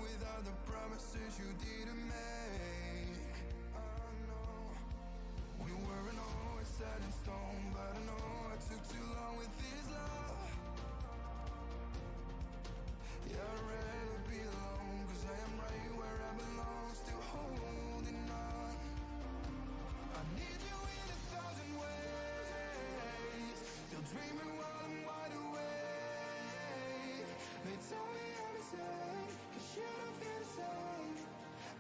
without the promises you didn't make. I know we weren't always set in stone, but I know I took too long with this love. Yeah, I'd rather be alone, 'cause I am right where I belong, still holding on. I need you in 1,000 ways, still dreaming while I'm wide awake. They tell me I'm insane, 'cause you don't feel the same,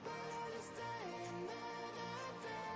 but I just stay another day.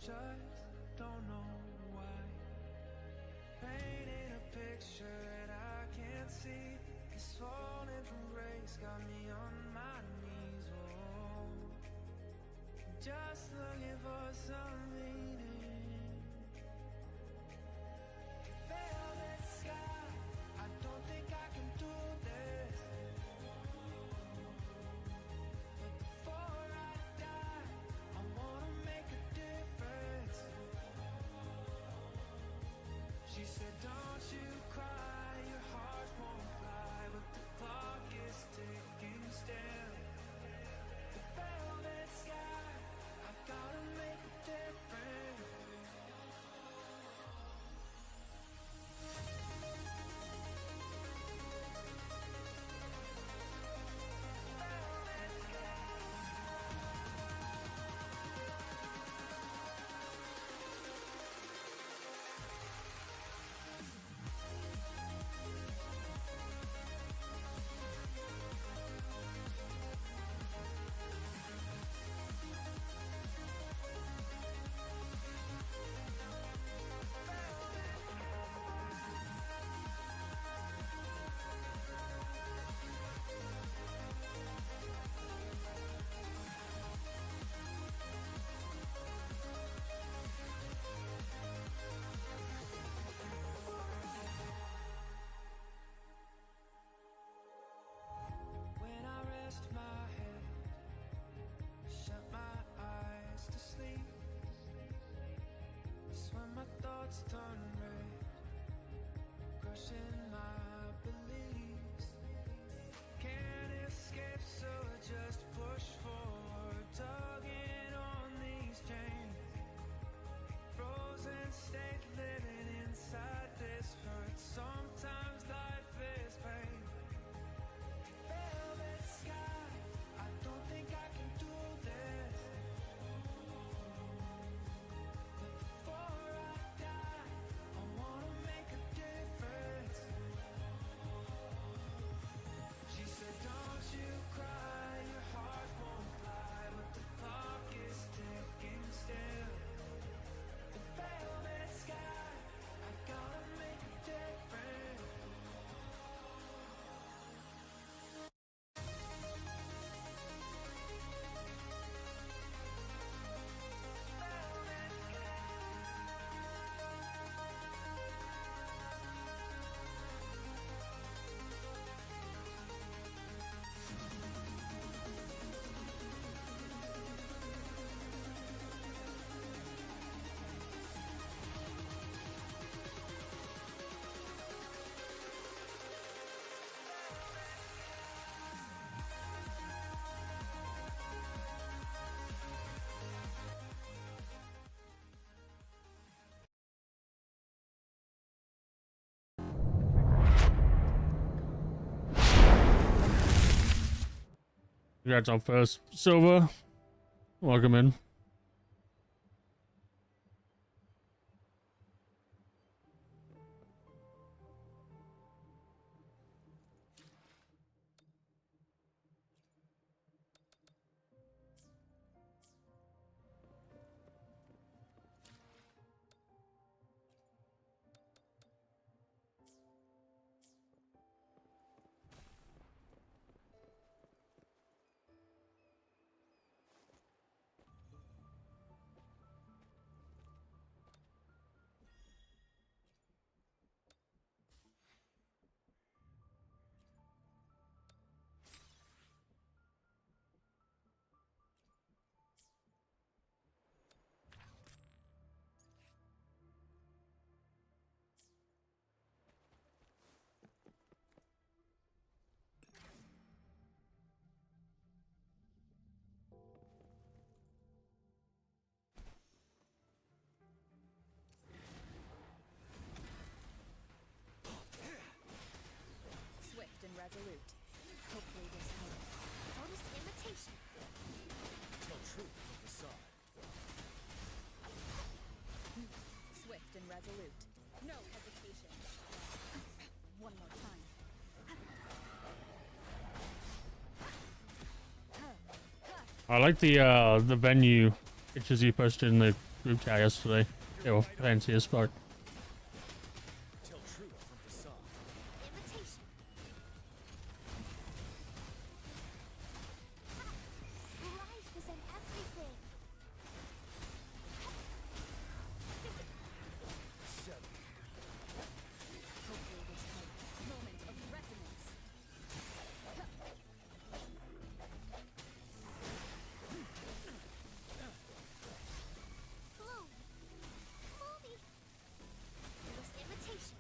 just don't know why. Painting a picture that I can't see. This falling from grace got me on my knees. Oh, just looking for some meaning. Velvet sky, I don't think I can do this. But before I die, I wanna make a difference. She said, don't you cry, your heart won't fly, but the clock is ticking still. The velvet sky, I gotta make a difference. When I rest my head, shut my eyes to sleep, it's when my thoughts turn red, crushing my beliefs. Can't escape, so I just push forward, tugging on these chains. Frozen state, living inside this hurt. Sometimes life is pain. Velvet sky, I don't think I can do this. But before I die, I wanna make a difference. She said, don't you cry, your heart won't fly, but the clock is ticking still. The velvet sky, I gotta make a difference. Congrats on first. Silva, welcome in. Swift and resolute. Hopefully this helps. Notice imitation. Tell truth from the side. Swift and resolute. No hesitation. One more time. I like the venue pictures you posted in the group chat yesterday. They were fancy as fuck. Tell truth from facade. Imitation. Life is in everything. Seven. Hopefully this helps. Moment of resonance. Bloom. Movie. It was imitation.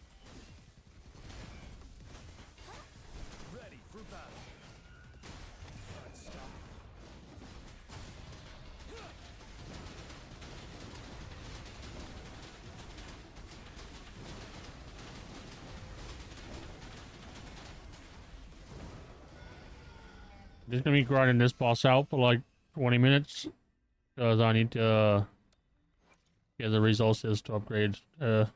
Ready for battle. Unstoppable. Just gonna be grinding this boss out for like 20 minutes because I need to get the resources to upgrade. I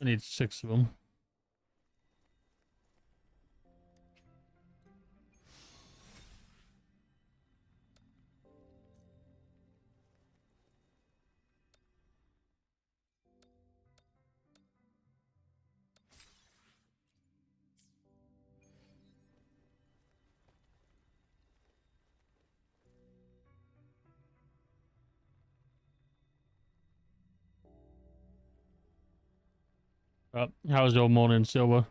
need 6 of them. How's your morning, Silver?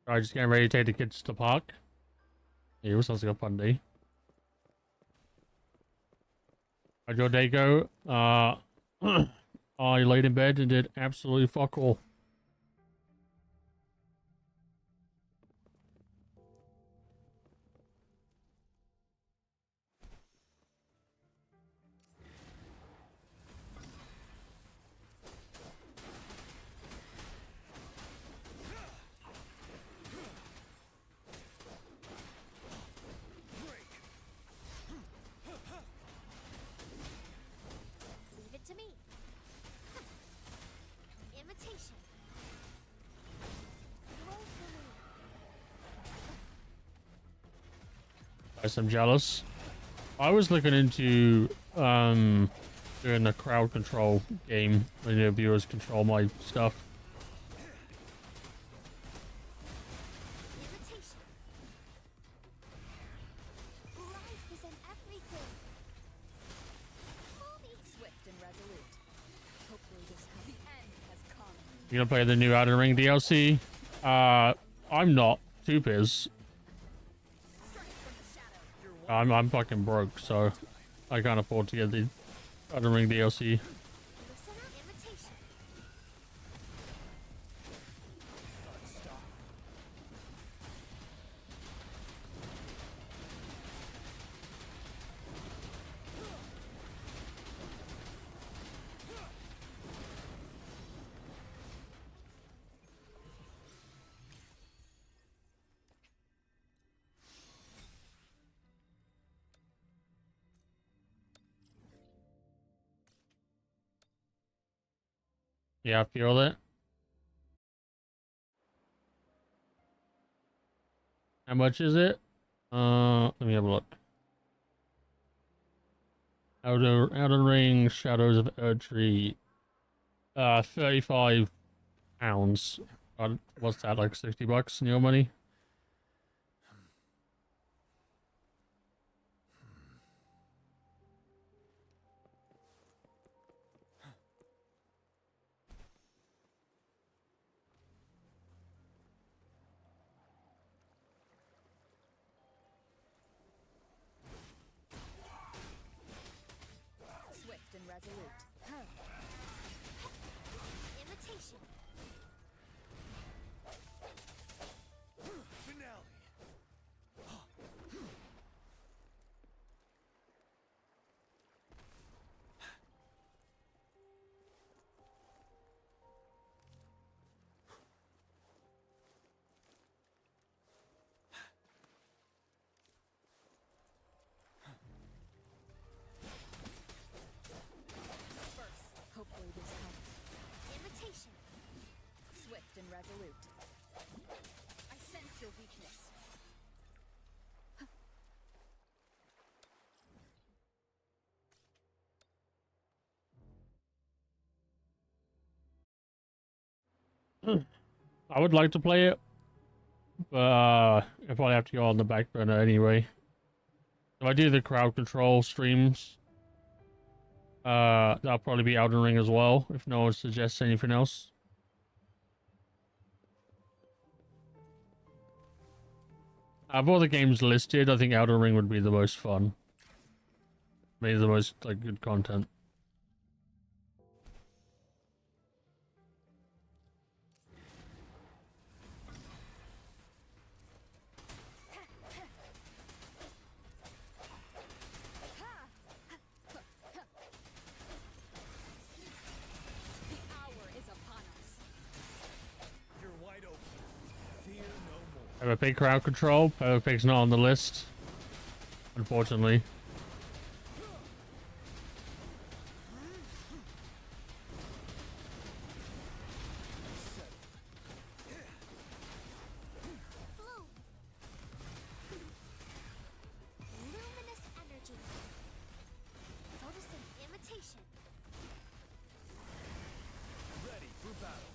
Alright, just getting ready to take the kids to the park. Yeah, it sounds like a fun day. How'd your day go? I laid in bed and did absolutely fuck all. Leave it to me. Imitation. Roll for me. Guess I'm jealous. I was looking into doing a crowd control game where the viewers control my stuff. Imitation. Life is in everything. Movie. Swift and resolute. Hopefully this helps. The end has come. You gonna play the new Elden Ring DLC? I'm not. Two Piz. I'm fucking broke, so I can't afford to get the Elden Ring DLC. Listen up. Imitation. Unstoppable. Yeah, I feel it. How much is it? Let me have a look. Elden Ring Shadows of Erdtree. 35 pounds. What's that, like 60 bucks in your money? resolute. Huh. Imitation. Finale. Disperse. Hopefully this helps. Imitation. Swift and resolute. I sense your weakness. I would like to play it, but I probably have to go on the back burner anyway. If I do the crowd control streams, that'll probably be Elden Ring as well, if no one suggests anything else. Of all the games listed, I think Elden Ring would be the most fun. Maybe the most like good content. The hour is upon us. You're wide open. Fear no more. Peppa Pig crowd control. Peppa Pig's not on the list, unfortunately. Bloom. Luminous energy. Noticing imitation. Ready for battle.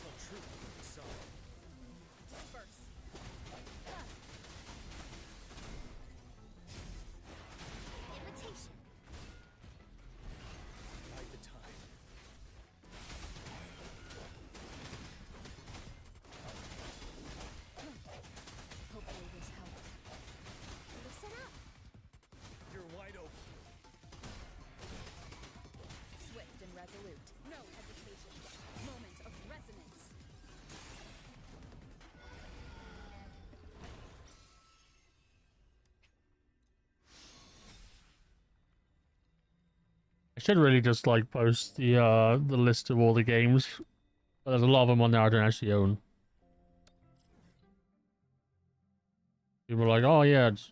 Tell truth from facade. Disperse. Imitation. Bide the time. Hopefully this helps. Listen up. You're wide open. Swift and resolute. No hesitation. Moment of resonance. I should really just like post the list of all the games. But there's a lot of them on there I don't actually own. People are like, oh yeah, just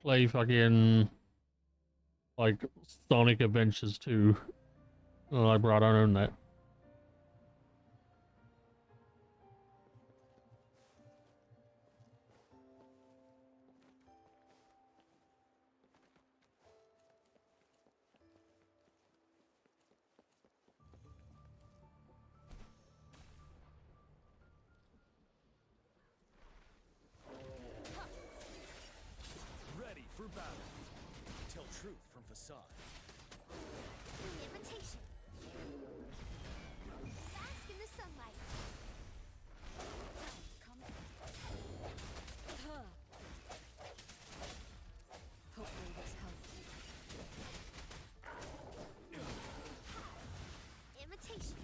play fucking like Sonic Adventures 2. Oh, like, bro, I don't own that. Ready for battle. Tell truth from facade. Imitation. Bask in the sunlight. Sounds coming. Huh. Hopefully this helps. Imitation.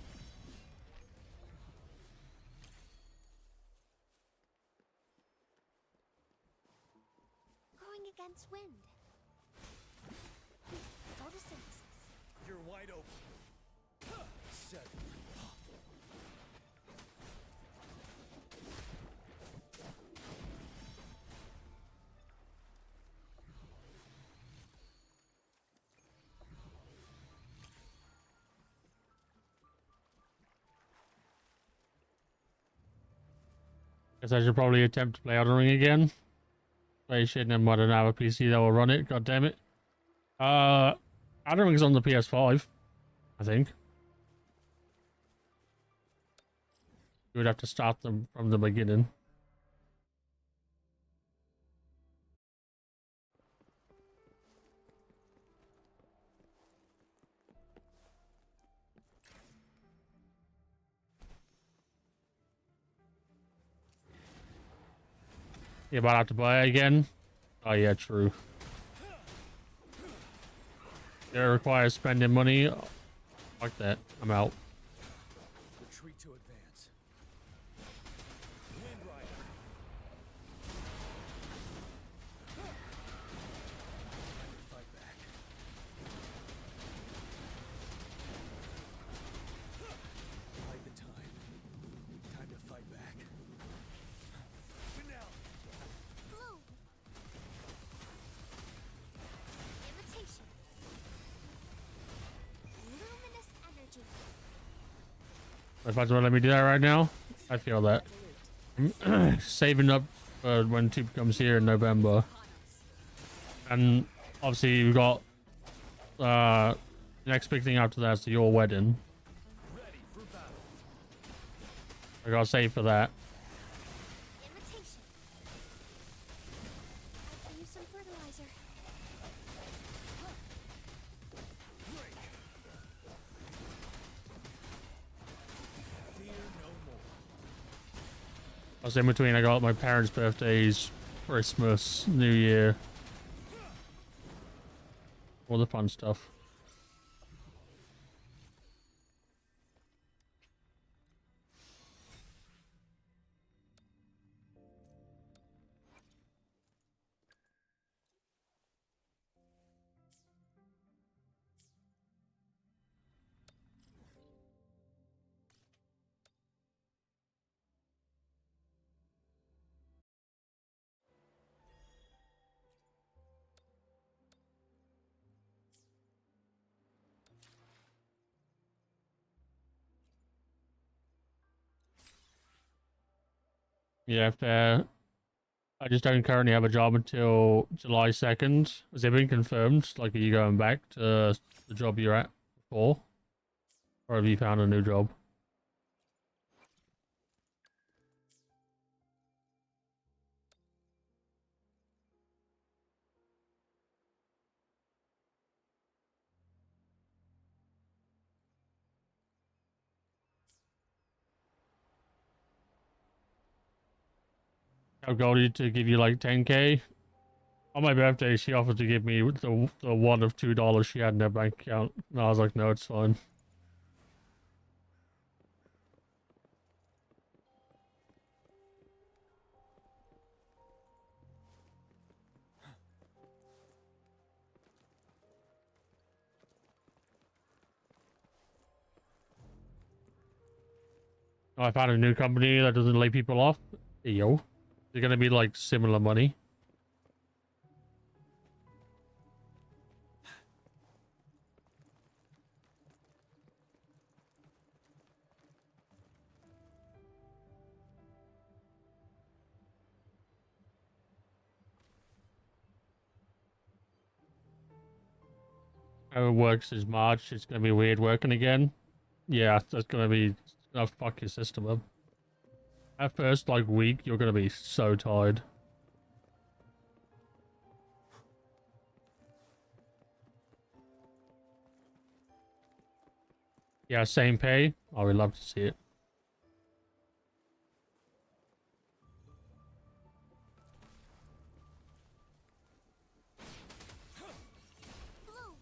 Going against wind. Photosynthesis. You're wide open. Set. Guess I should probably attempt to play Elden Ring again. Play shit, never mind, I don't have a PC that will run it, god damn it. Elden Ring's on the PS5, I think. You would have to start them from the beginning. Yeah, but I have to buy it again. Oh yeah, true. It requires spending money. Fuck that. I'm out. Retreat to advance. Wind Rider. Fight back. Fight the time. Time to fight back. Finale. Bloom. Imitation. Luminous energy. If I want to let me do that right now, I feel that. I'm saving up for when Tube comes here in November. And obviously we've got the next big thing after that is your wedding. Ready for battle. I gotta save for that. Imitation. I can use some fertilizer. Fear no more. I was in between. I got my parents' birthdays, Christmas, New Year, all the fun stuff. Yeah, fair. I just don't currently have a job until July 2nd. Has it been confirmed? Like, are you going back to the job you're at before? Or have you found a new job? I got you to give you like 10K. On my birthday, she offered to give me the one of $2 she had in her bank account. And I was like, no, it's fine. I found a new company that doesn't lay people off. Hey, yo. They're gonna be like similar money. How it works is March. It's gonna be weird working again. Yeah, that's gonna be fuck your system up. At first, like week, you're gonna be so tired. Yeah, same pay. I would love to see it. Bloom.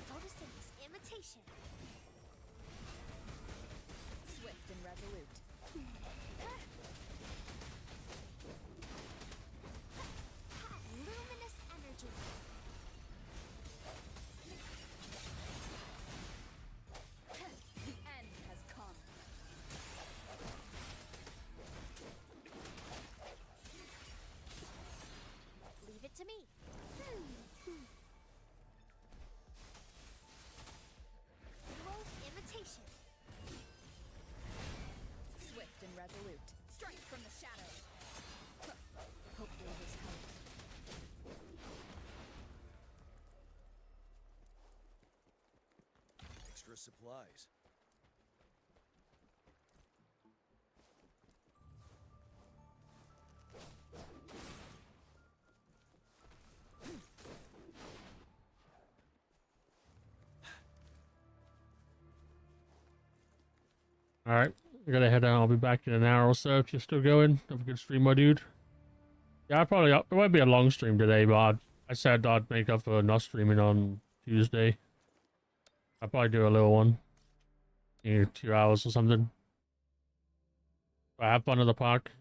Photosynthesis. Imitation. Swift and resolute. Luminous energy. The end has come. Leave it to me. Gross imitation. Swift and resolute. Strike from the shadows. Hopefully this helps. Extra supplies. All right, I gotta head out. I'll be back in an hour or so if you're still going. Have a good stream, my dude. Yeah, it won't be a long stream today, but I said I'd make up for not streaming on Tuesday. I'll probably do a little one. 2 hours or something. I have fun at the park.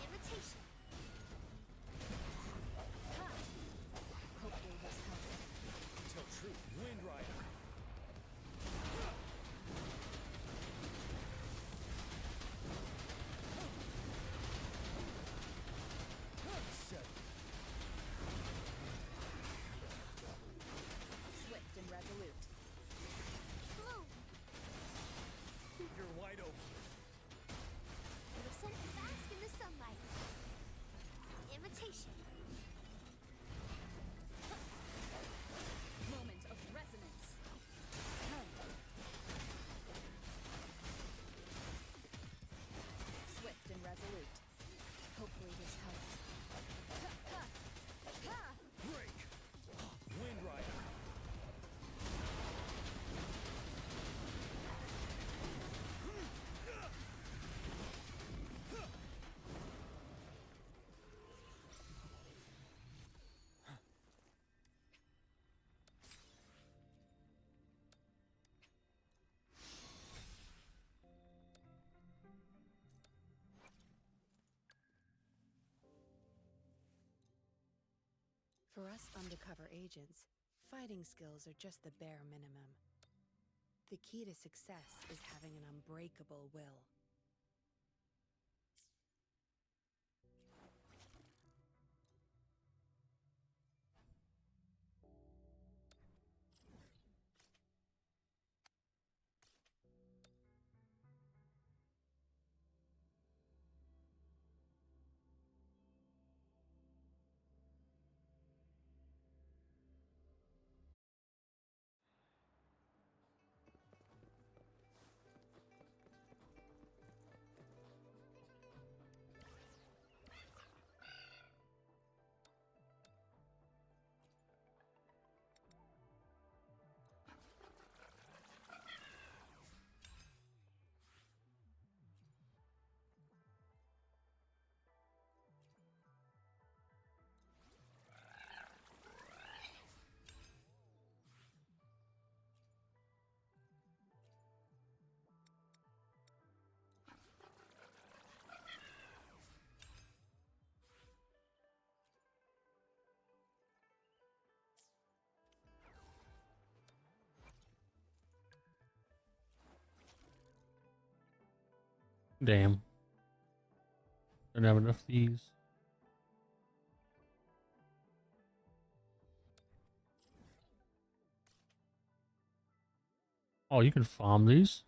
Imitation. Hopefully this helps. Tell truth, Wind Rider. Set. Swift and resolute. Bloom. You're wide open. Listen and bask in the sunlight. Imitation. Moment of resonance. Swift and resolute. Hopefully this helps. Break. Wind Rider. For us undercover agents, fighting skills are just the bare minimum. The key to success is having an unbreakable will. Damn. Don't have enough of these. Oh, you can farm these?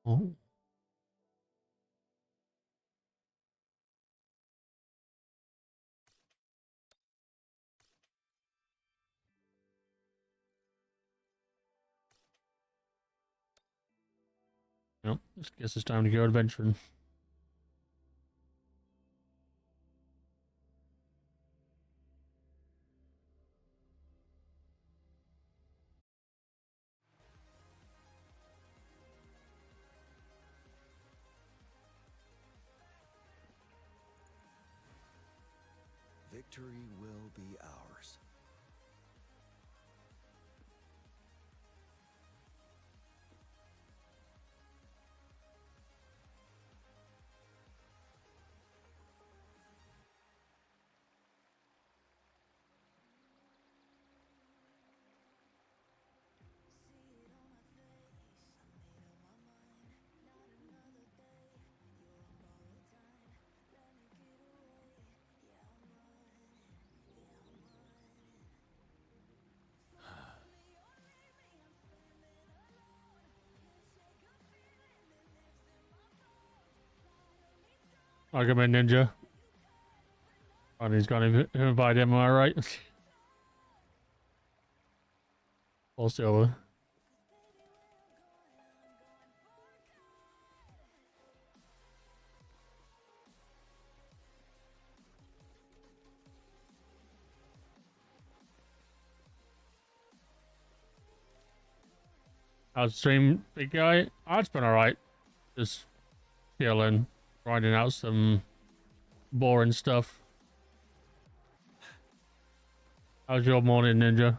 Oh. Yep, I guess it's time to go adventuring. Victory will be ours. Argument Ninja. And he's gonna invite him, am I right? All silver. How's the stream, big guy? Oh, it's been alright. Just chilling, grinding out some boring stuff. How's your morning, Ninja?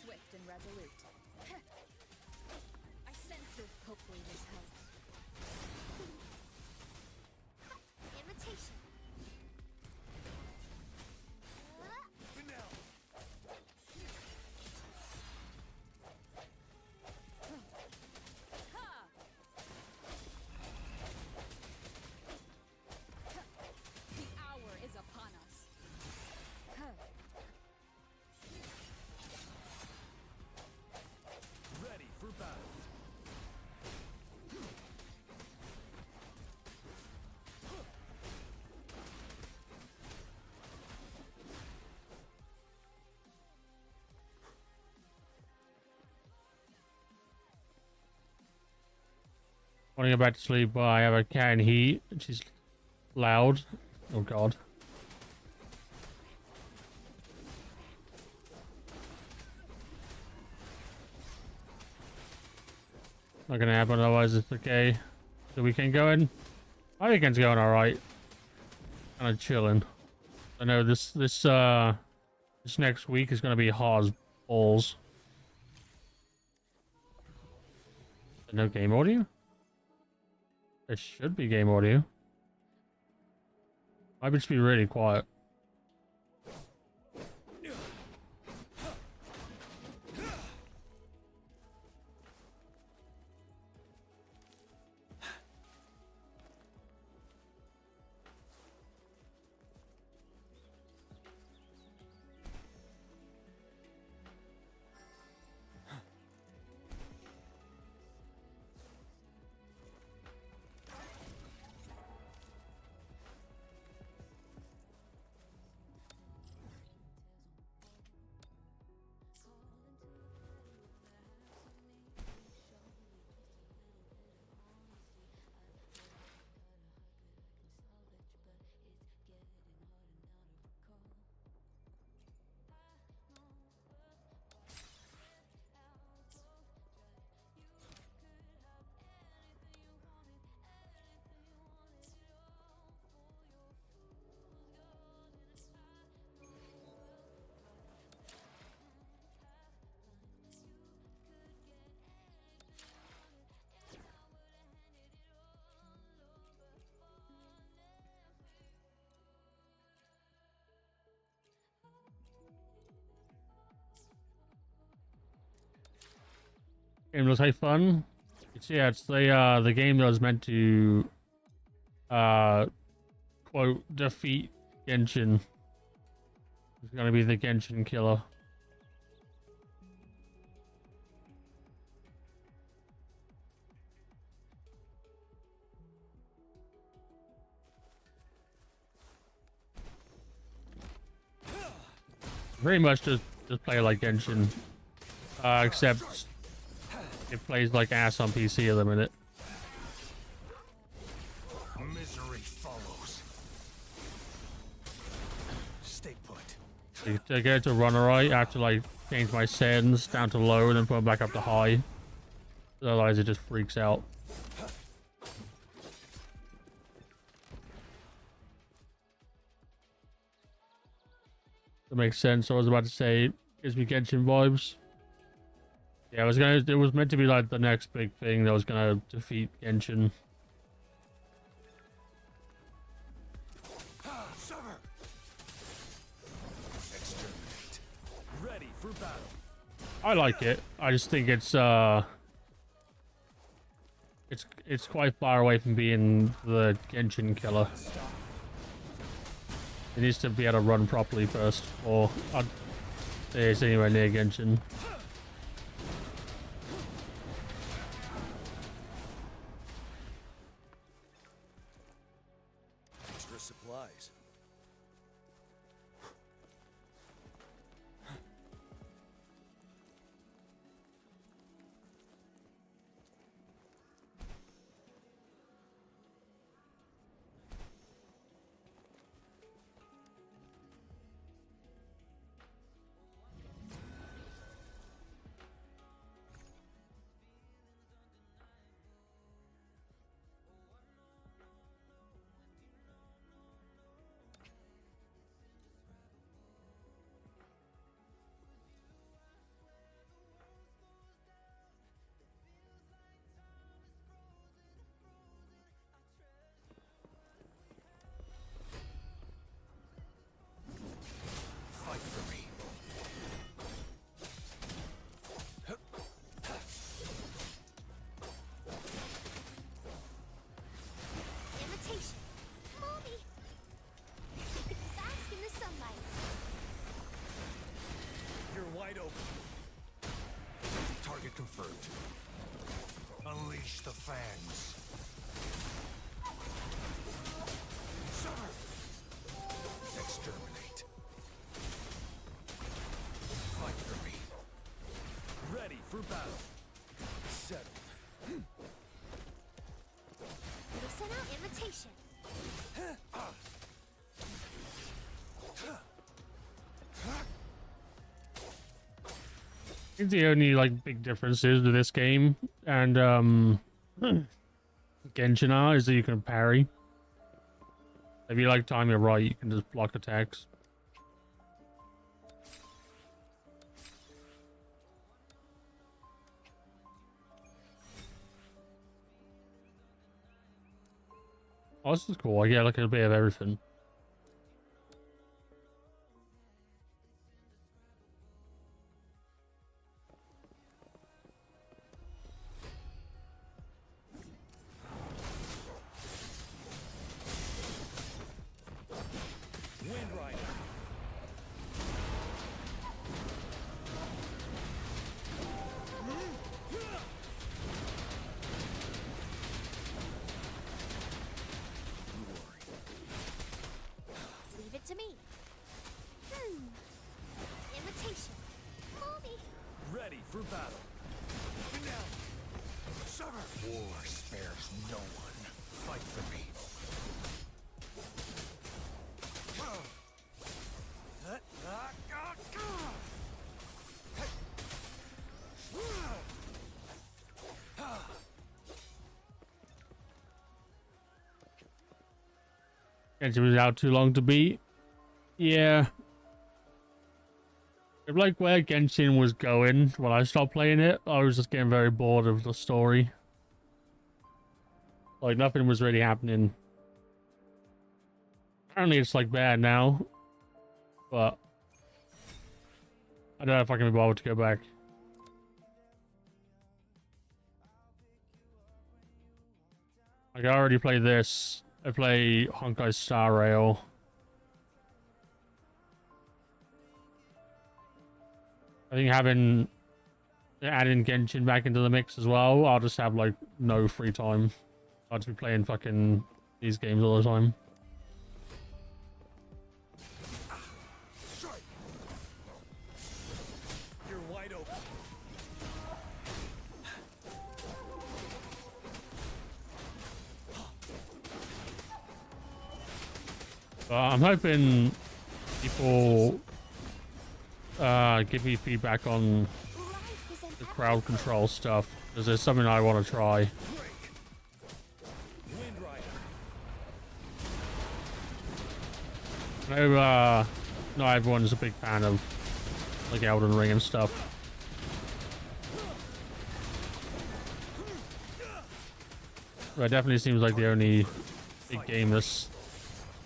Swift and resolute. I sense it. Hopefully this helps. Imitation. Vanilla. The hour is upon us. Ready for battle. Want to go back to sleep, but I have a cat in heat. She's loud. Oh god. Not gonna happen, otherwise it's okay. The weekend going? My weekend's going alright. Kind of chilling. I know this next week is gonna be hard as balls. No game audio? There should be game audio. Might just be really quiet. Game looks like fun. Yeah, it's the game that was meant to quote defeat Genshin. It's gonna be the Genshin killer. Pretty much just play like Genshin, except it plays like ass on PC at the minute. Misery follows. Stay put. To get it to run alright, I have to like change my settings down to low and then put them back up to high. Otherwise it just freaks out. That makes sense. I was about to say, gives me Genshin vibes. Yeah, it was meant to be like the next big thing that was gonna defeat Genshin. Summer! Exterminate. Ready for battle. I like it. I just think it's quite far away from being the Genshin killer. It needs to be able to run properly first, or I'd say it's anywhere near Genshin. Extra supplies. Fight for me. Imitation. Mommy! Bask in the sunlight. You're wide open. Target confirmed. Unleash the fangs. Summer! Exterminate. Fight for me. Ready for battle. Settled. Listen out, imitation. I think the only like big differences with this game and Genshin are is that you can parry. If you like time it right, you can just block attacks. Oh, this is cool. I get like a bit of everything. Wind Rider. Leave it to me. Imitation. Mommy! Ready for battle. Now! Summer! War spares no one. Fight for me. Genshin was out too long to beat. Yeah. If like where Genshin was going when I stopped playing it, I was just getting very bored of the story. Like nothing was really happening. Apparently it's like bad now. But I don't know if I can be bothered to go back. Like I already played this. I play Honkai Star Rail. I think adding Genshin back into the mix as well, I'll just have like no free time. I'll just be playing fucking these games all the time. You're wide open. I'm hoping people give me feedback on Life is an the crowd control stuff, because there's something I want to try. Wind Rider. I know not everyone's a big fan of like Elden Ring and stuff. But it definitely seems like the only big game that's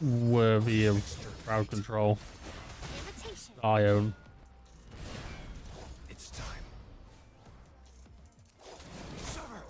worthy of crowd control Invitation. I own. It's time. Sever.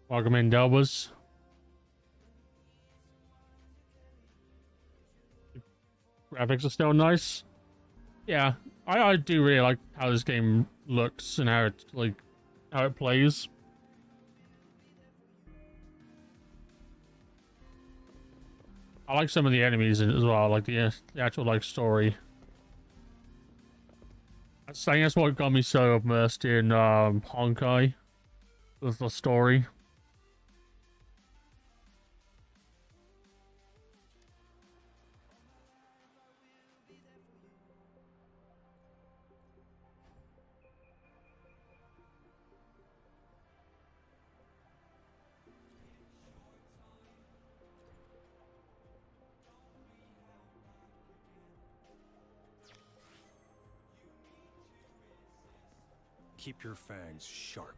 Welcome in, Delbers. Graphics are still nice. Yeah, I do really like how this game looks and how it plays. I like some of the enemies as well, like the actual like story. I think that's what got me so immersed in Honkai, was the story. Keep your fangs sharp.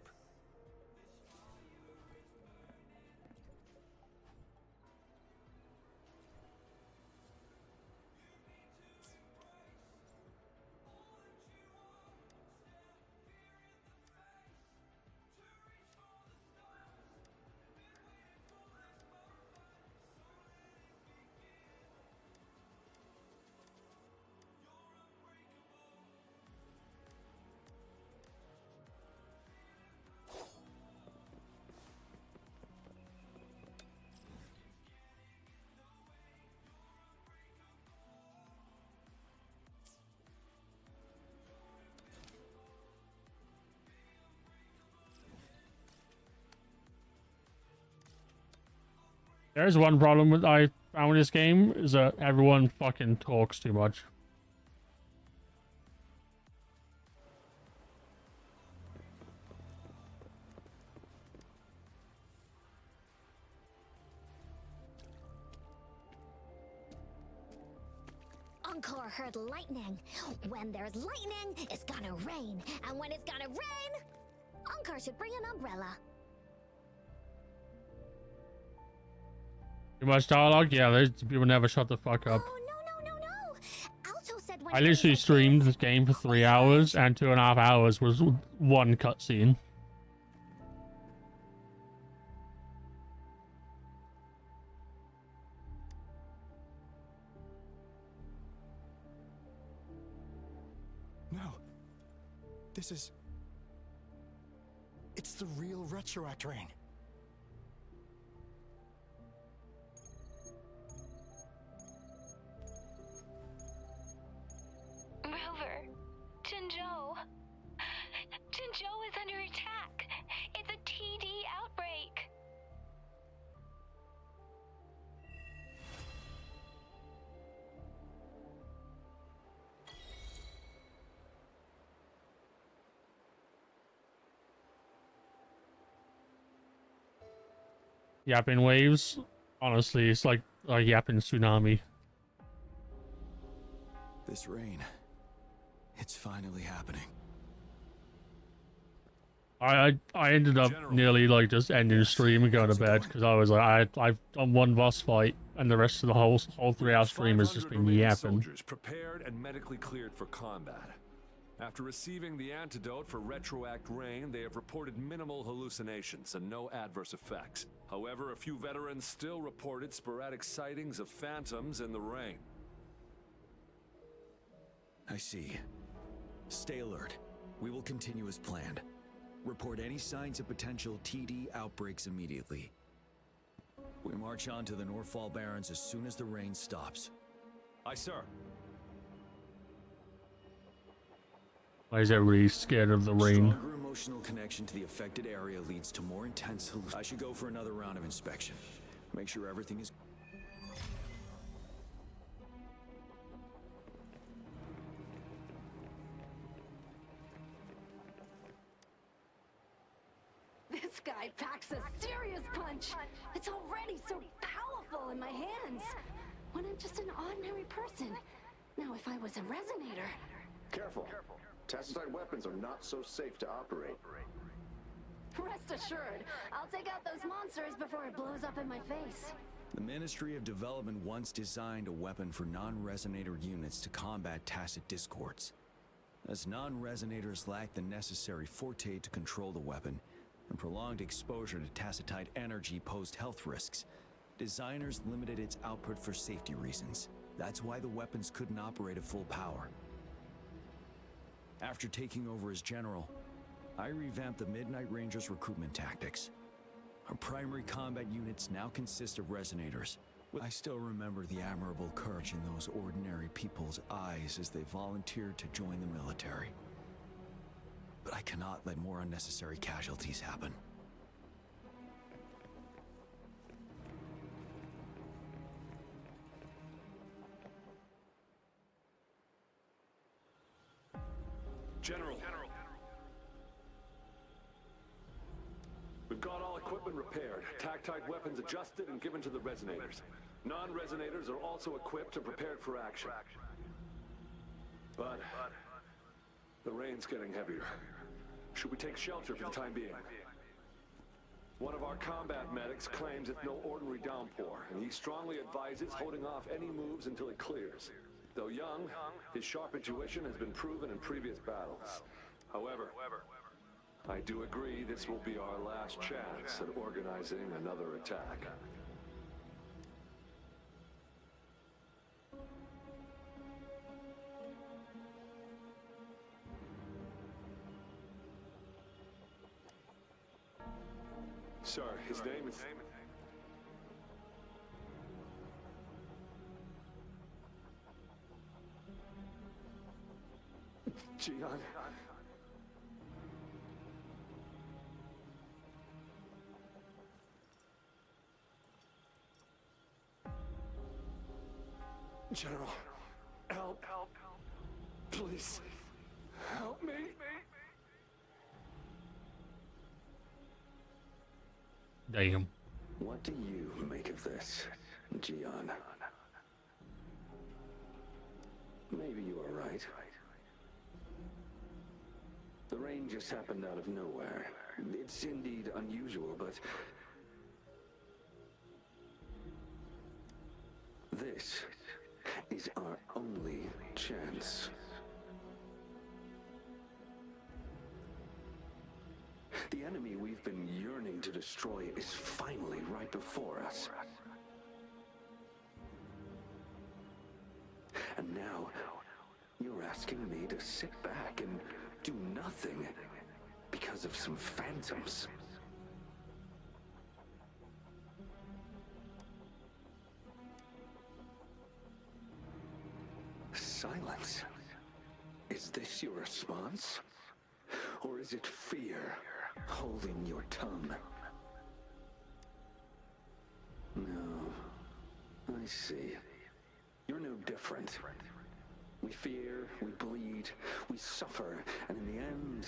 There's one problem with I found with this game is that everyone fucking talks too much. Encore heard lightning. When there's lightning, it's gonna rain. And when it's gonna rain, Encore should bring an umbrella. Too much dialogue? Yeah, there's people never shut the fuck up. Oh, no. Alto said when I literally things like streamed this- this game for 3 hours, and 2.5 hours was one cutscene. No. This is... It's the real Retroact Rain. Rover, Jinzhou. Jinzhou is under attack. It's a TD outbreak. Yapping waves. Honestly, it's like a yapping tsunami. This rain, it's finally happening. I ended up nearly like just ending the stream and going to bed because I was like I've done one boss fight and the rest of the whole 3-hour stream has just 500 been remaining yapping. soldiers prepared and medically cleared for combat. After receiving the antidote for Retroact Rain, they have reported minimal hallucinations and no adverse effects. However, a few veterans still reported sporadic sightings of phantoms in the rain. I see. Stay alert. We will continue as planned. Report any signs of potential TD outbreaks immediately. We march on to the Northfall Barrens as soon as the rain stops. Aye, sir. Why is everybody scared of the rain? Stronger emotional connection to the affected area leads to more intense hallucinations. I should go for another round of inspection. Make sure everything is... This guy packs a serious punch. It's already so powerful in my hands. When I'm just an ordinary person. Now, if I was a resonator... Careful. Tacitite weapons are not so safe to operate. Rest assured, I'll take out those monsters before it blows up in my face. The Ministry of Development once designed a weapon for non-resonator units to combat tacit discords. As non-resonators lack the necessary forte to control the weapon, and prolonged exposure to tacitite energy posed health risks, designers limited its output for safety reasons. That's why the weapons couldn't operate at full power. After taking over as general, I revamped the Midnight Rangers' recruitment tactics. Our primary combat units now consist of resonators. I still remember the admirable courage in those ordinary people's eyes as they volunteered to join the military. But I cannot let more unnecessary casualties happen. General. We've got all equipment repaired, tactite weapons adjusted and given to the resonators. Non-resonators are also equipped and prepared for action. But the rain's getting heavier. Should we take shelter for the time being? One of our combat medics claims it's no ordinary downpour, and he strongly advises holding off any moves until it clears. Though young, his sharp intuition has been proven in previous battles. However, I do agree this will be our last chance at organizing another attack. Sir, his name is... Jian. General, help. Please, help me. Damn. What do you make of this, Jian? Maybe you are right. The rain just happened out of nowhere. It's indeed unusual, but... this is our only chance. The enemy we've been yearning to destroy is finally right before us. And now, you're asking me to sit back and do nothing because of some phantoms. Silence. Is this your response? Or is it fear holding your tongue? No. I see. You're no different. We fear, we bleed, we suffer, and in the end,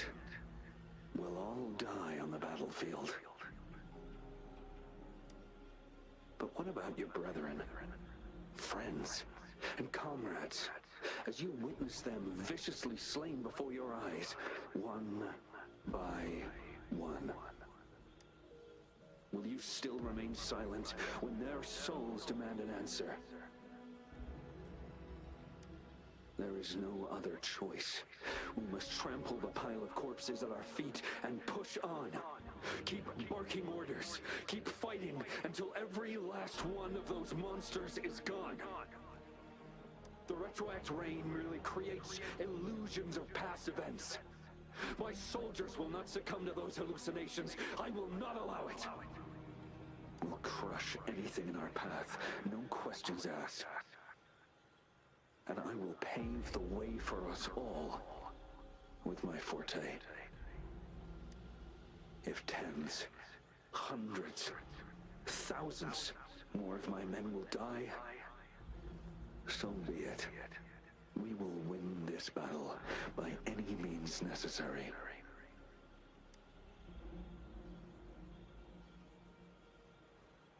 we'll all die on the battlefield. But what about your brethren, friends, and comrades, as you witness them viciously slain before your eyes, one by one. Will you still remain silent when their souls demand an answer? There is no other choice. We must trample the pile of corpses at our feet and push on. Keep barking orders. Keep fighting until every last one of those monsters is gone. The Retroact Rain merely creates illusions of past events. My soldiers will not succumb to those hallucinations. I will not allow it. We'll crush anything in our path, no questions asked. And I will pave the way for us all with my forte. If tens, hundreds, thousands more of my men will die, so be it. We will win this battle by any means necessary.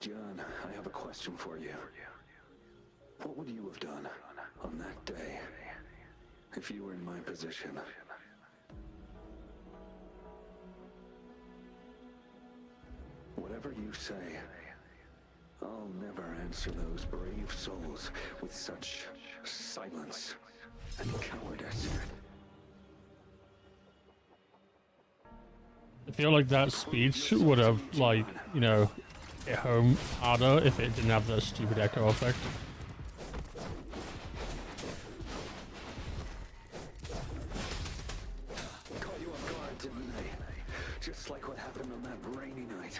John, I have a question for you. What would you have done on that day if you were in my position? Whatever you say, I'll never answer those brave souls with such silence and cowardice. I feel like that speech would have, like, you know, hit home harder if it didn't have that stupid echo effect. Caught you off guard, didn't they? Just like what happened on that rainy night.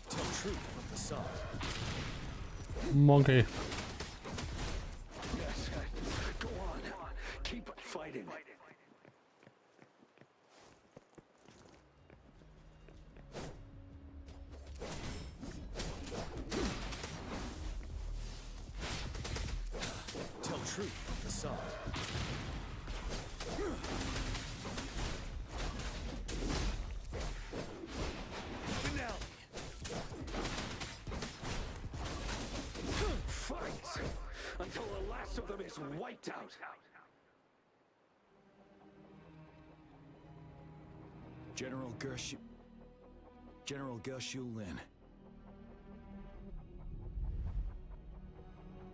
Tell truth from facade. Monkey. Yes, go on. Keep fighting. Tell truth from facade. Finale. Fight until the last of them is wiped out. General Gershu Lin.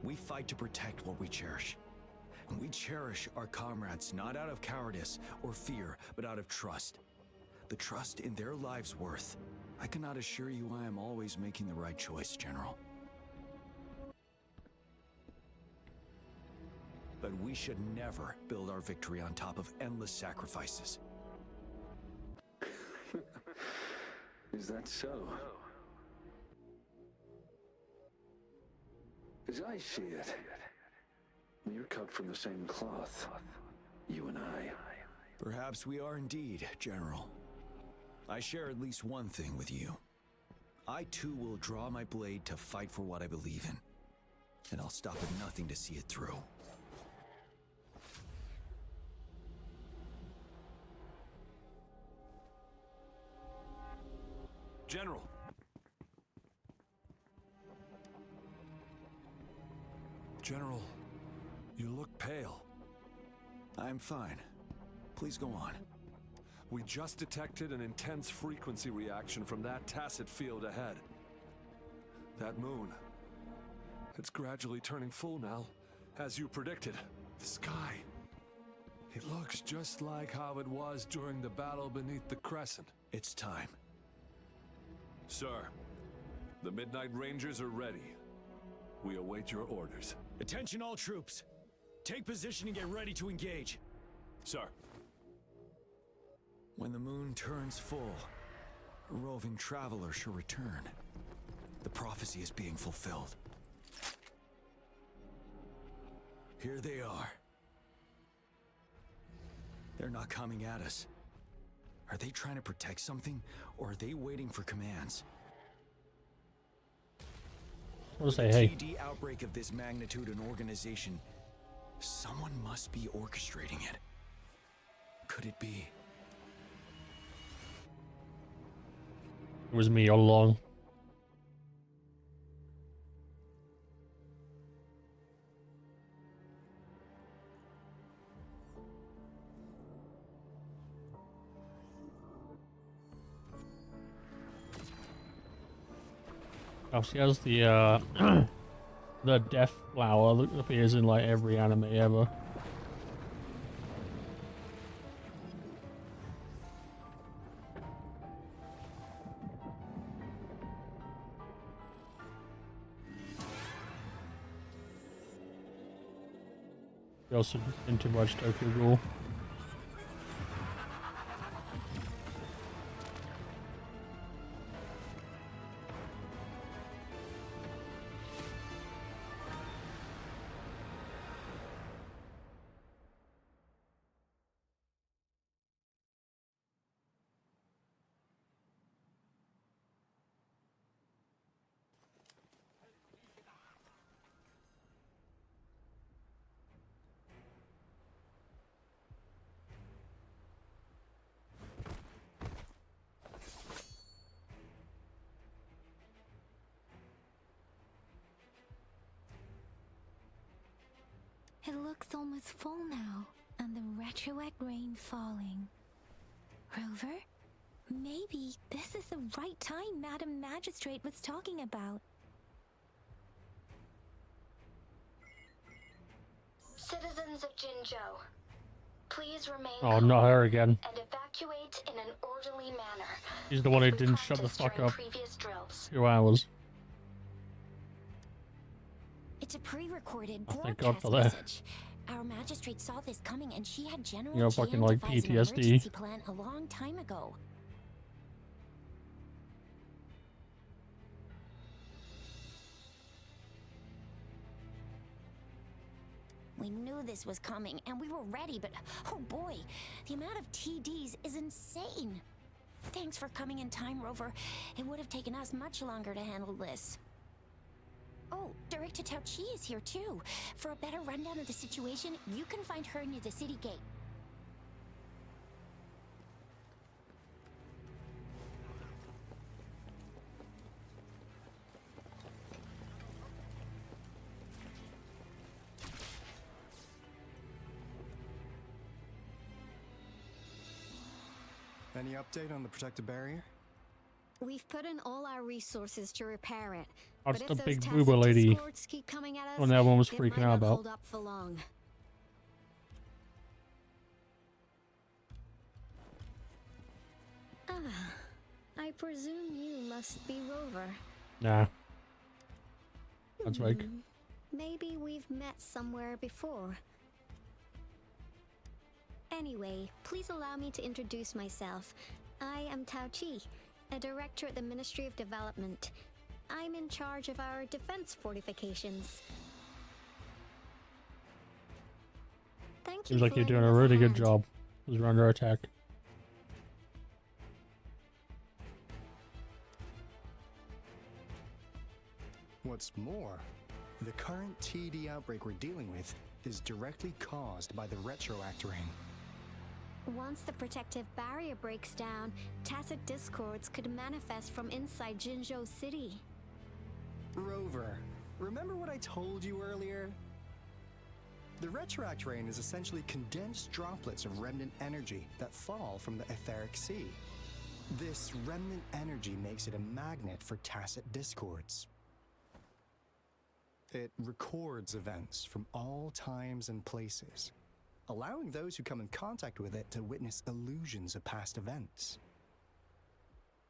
We fight to protect what we cherish. And we cherish our comrades not out of cowardice or fear, but out of trust. The trust in their lives' worth. I cannot assure you I am always making the right choice, General. But we should never build our victory on top of endless sacrifices. Is that so? As I see it, we're cut from the same cloth, you and I. Perhaps we are indeed, General. I share at least one thing with you. I too will draw my blade to fight for what I believe in. And I'll stop at nothing to see it through. General. General, you look pale. I'm fine. Please go on. We just detected an intense frequency reaction from that tacit field ahead. That moon. It's gradually turning full now, as you predicted. The sky. It looks just like how it was during the battle beneath the Crescent. It's time. Sir, the Midnight Rangers are ready. We await your orders. Attention all troops. Take position and get ready to engage. Sir. When the moon turns full, a roving traveler shall return. The prophecy is being fulfilled. Here they are. They're not coming at us. Are they trying to protect something, or are they waiting for commands? I'll say, hey. TD outbreak of this magnitude and organization. Someone must be orchestrating it. Could it be? It was me all along. Oh, she has the the death flower that appears in like every anime ever. She also into much Tokyo Ghoul. It looks almost full now, and the retroact rain falling. Rover? Maybe this is the right time Madam Magistrate was talking about. Citizens of Jinzhou, please remain Oh, calm not her again. and evacuate in an orderly manner. She's the one who as we didn't shut the practiced fuck during up. previous drills. 2 hours. It's a pre-recorded Oh, thank God broadcast for that. message. Our magistrate saw this coming, and she had General You know, Jian fucking, like, devise an PTSD. emergency plan a long time ago. We knew this was coming, and we were ready, but oh boy, the amount of TDs is insane. Thanks for coming in time, Rover. It would have taken us much longer to handle this. Oh, Director Tao Chi is here too. For a better rundown of the situation, you can find her near the city gate. Any update on the protective barrier? We've put in all our resources to repair it. That's but the if those big tacit booba lady. discords keep coming at us, When everyone was it freaking might out not about. hold up for long. Ah, I presume you must be Rover. Nah. That's fake. Maybe we've met somewhere before. Anyway, please allow me to introduce myself. I am Tao Chi, a director at the Ministry of Development. I'm in charge of our defense fortifications. Thank you. Seems like for you're doing lending a us really good hand. job. We're under attack. What's more, the current TD outbreak we're dealing with is directly caused by the retroact rain. Once the protective barrier breaks down, tacit discords could manifest from inside Jinzhou City. Rover, remember what I told you earlier? The retroact rain is essentially condensed droplets of remnant energy that fall from the etheric sea. This remnant energy makes it a magnet for tacit discords. It records events from all times and places, allowing those who come in contact with it to witness illusions of past events.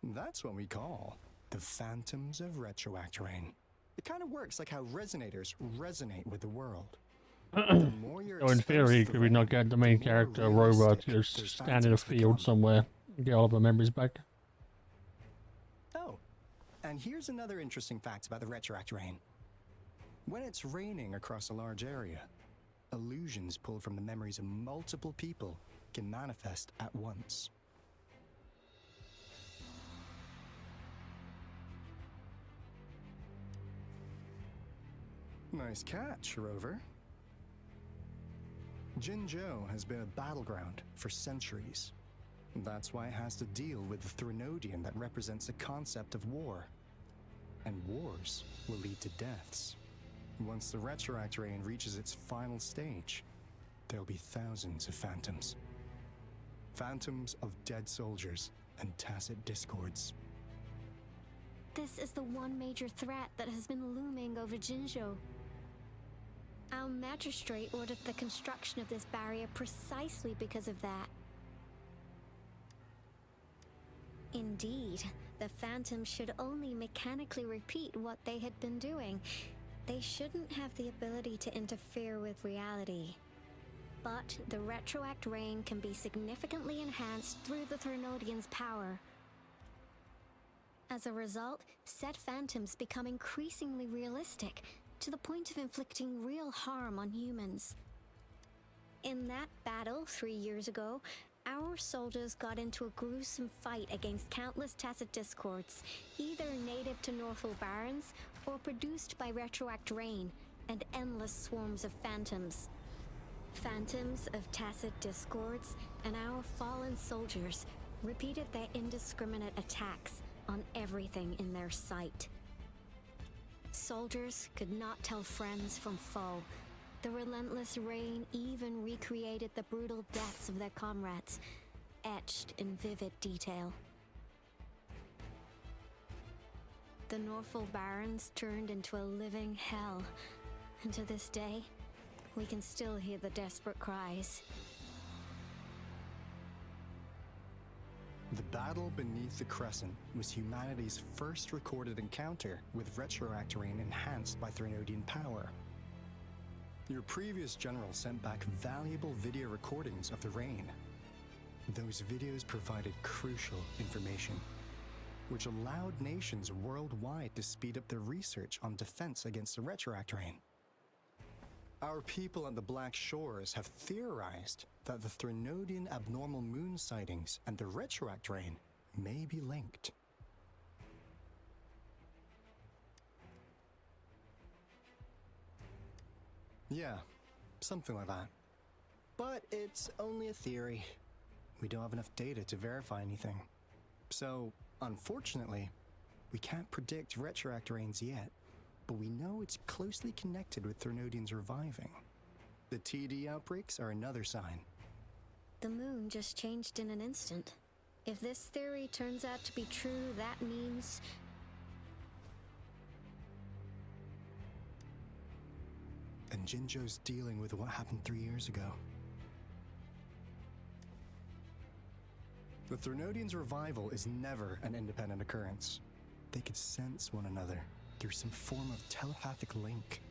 That's what we call the phantoms of retroact rain. It kind of works like how resonators resonate with the world. The more you're So in exposed theory, to could we not rain, get the main the more character, Rover, realistic to just those stand in a phantoms field become. somewhere and get all of her memories back? Oh, and here's another interesting fact about the retroact rain. When it's raining across a large area, illusions pulled from the memories of multiple people can manifest at once. Nice catch, Rover. Jinzhou has been a battleground for centuries. That's why it has to deal with the Threnodian that represents the concept of war. And wars will lead to deaths. Once the retroact rain reaches its final stage, there'll be thousands of phantoms. Phantoms of dead soldiers and tacit discords. This is the one major threat that has been looming over Jinzhou. Our magistrate ordered the construction of this barrier precisely because of that. Indeed, the Phantoms should only mechanically repeat what they had been doing. They shouldn't have the ability to interfere with reality. But the Retroact Rain can be significantly enhanced through the Threnodian's power. As a result, said Phantoms become increasingly realistic, to the point of inflicting real harm on humans. In that battle 3 years ago, our soldiers got into a gruesome fight against countless Tacet Discords, either native to Northel Barrens or produced by Retroact Rain and endless swarms of Phantoms. Phantoms of Tacet Discords and our fallen soldiers repeated their indiscriminate attacks on everything in their sight. Soldiers could not tell friends from foe. The relentless rain even recreated the brutal deaths of their comrades, etched in vivid detail. The Northel Barrens turned into a living hell, and to this day, we can still hear the desperate cries. The battle beneath the Crescent was humanity's first recorded encounter with Retroact Rain enhanced by Threnodian power. Your previous general sent back valuable video recordings of the rain. Those videos provided crucial information, which allowed nations worldwide to speed up their research on defense against the Retroact Rain. Our people on the Black Shores have theorized that the Threnodian abnormal moon sightings and the Retroact Rain may be linked. Yeah, something like that. But it's only a theory. We don't have enough data to verify anything. So, unfortunately, we can't predict Retroact Rains yet, but we know it's closely connected with Threnodians reviving. The TD outbreaks are another sign. The moon just changed in an instant. If this theory turns out to be true, that means... And Jinzhou's dealing with what happened 3 years ago. The Threnodians' revival is never an independent occurrence. They could sense one another through some form of telepathic link.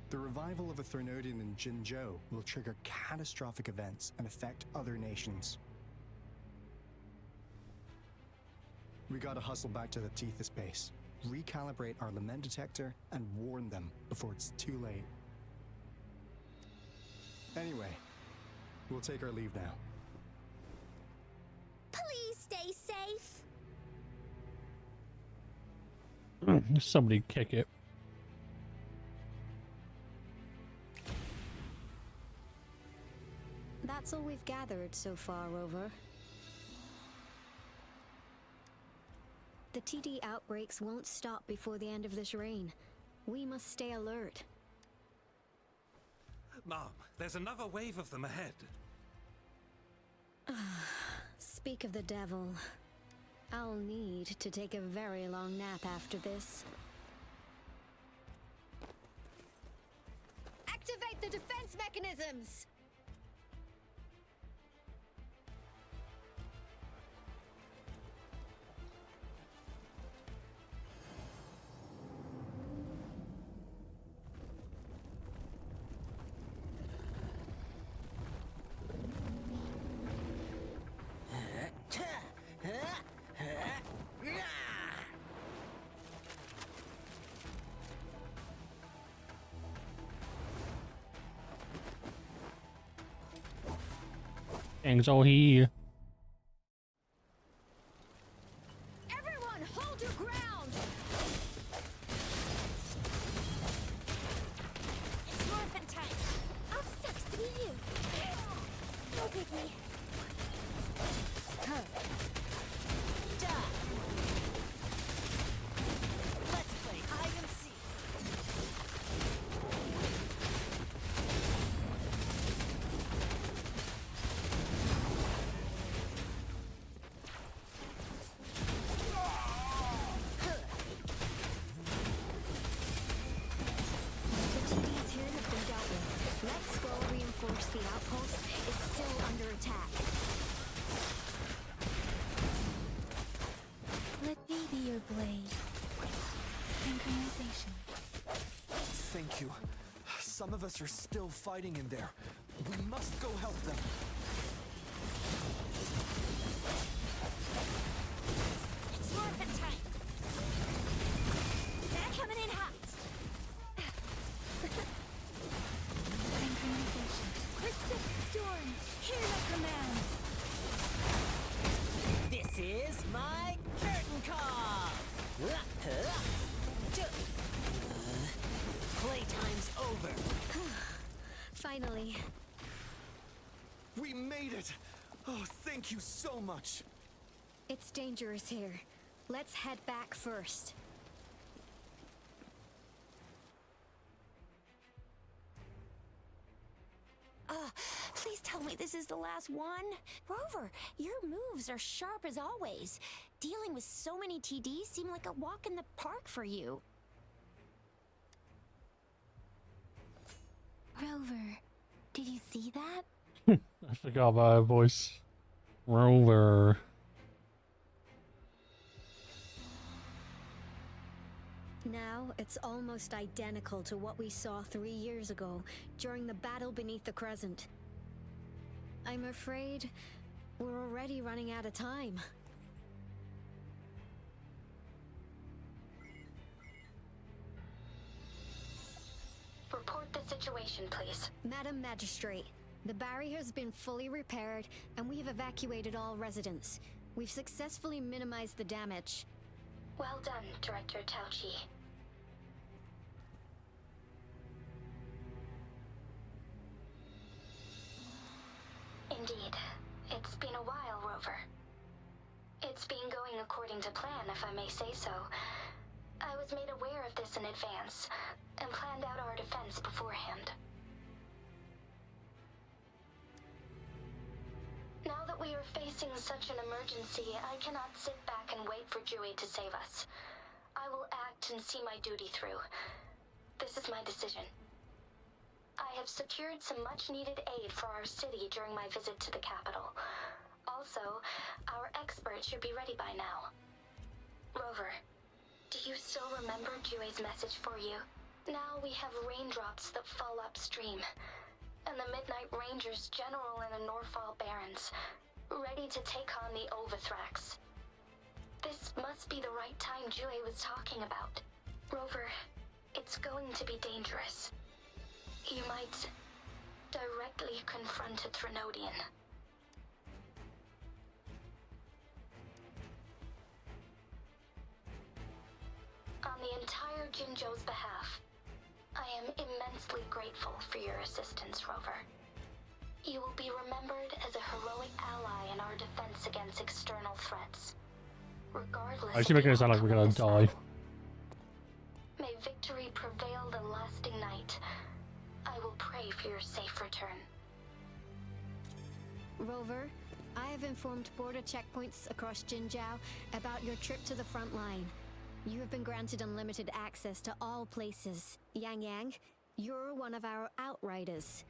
The revival of a Threnodian in Jinzhou will trigger catastrophic events and affect other nations. We gotta hustle back to the Tethys base, recalibrate our lament detector, and warn them before it's too late. Anyway, we'll take our leave now. Please stay safe. Somebody kick it. That's all we've gathered so far, Rover. The TD outbreaks won't stop before the end of this reign. We must stay alert. Mom, there's another wave of them ahead. Speak of the devil. I'll need to take a very long nap after this. Activate the defense mechanisms! Things all here. Everyone, hold your ground! It's morphin' time! Oh, sucks to be you! No biggie! Huh. Duh! Let's play hide and seek! Some of us are still fighting in there. We must go help them. It's morphin' time. They're coming in hot. Synchronization. Cryptic storm. Hear the command. This is my curtain call. Playtime's over. Finally. We made it! Oh, thank you so much. It's dangerous here. Let's head back first. Please tell me this is the last one. Rover, your moves are sharp as always. Dealing with so many TDs seemed like a walk in the park for you. Rover, did you see that? I forgot about her voice. Rover. Now, it's almost identical to what we saw 3 years ago during the battle beneath the Crescent. I'm afraid we're already running out of time. Report the situation, please. Madam Magistrate, the barrier has been fully repaired and we have evacuated all residents. We've successfully minimized the damage. Well done, Director Tauchi. Indeed. It's been a while, Rover. It's been going according to plan, if I may say so. I was made aware of this in advance, and planned out our defense beforehand. Now that we are facing such an emergency, I cannot sit back and wait for Dewey to save us. I will act and see my duty through. This is my decision. I have secured some much-needed aid for our city during my visit to the capital. Also, our experts should be ready by now. Rover, do you still remember Dewey's message for you? Now we have raindrops that fall upstream, and the Midnight Rangers General in the Norfall Barrens, ready to take on the Overthrax. This must be the right time Dewey was talking about. Rover, it's going to be dangerous. You might directly confront a Threnodian. On the entire Jinzhou's behalf, I am immensely grateful for your assistance, Rover. You will be remembered as a heroic ally in our defense against external threats. Regardless Actually making it sound like we're gonna die. May victory prevail the lasting night. I will pray for your safe return. Rover, I have informed border checkpoints across Jinzhou about your trip to the front line. You have been granted unlimited access to all places. Yang Yang, you're one of our outriders.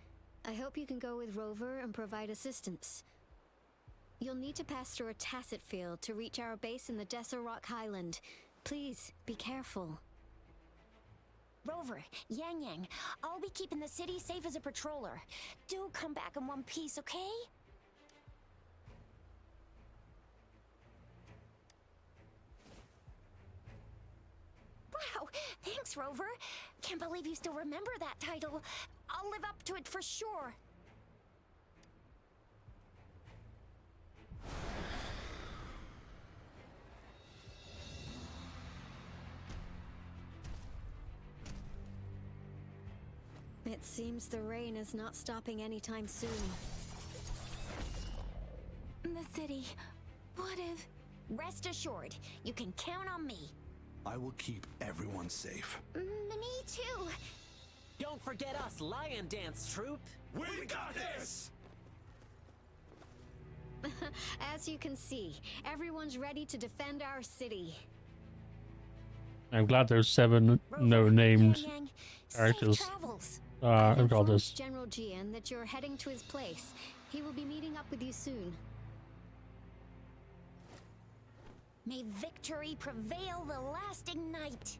I hope you can go with Rover and provide assistance. You'll need to pass through a tacit field to reach our base in the Desert Rock Highland. Please, be careful. Rover, Yang Yang, I'll be keeping the city safe as a patroller. Do come back in one piece, okay? Wow, thanks, Rover. Can't believe you still remember that title. I'll live up to it for sure. It seems the rain is not stopping anytime soon. The city. What if... Rest assured, you can count on me. I will keep everyone safe. Me too. Don't forget us, Lion Dance Troop. We got this! As you can see, everyone's ready to defend our city. I'm glad there's 7 no-named Yang Yang, characters. safe travels. I've I've got informed this. General Jian that you're heading to his place. He will be meeting up with you soon. May victory prevail the lasting night.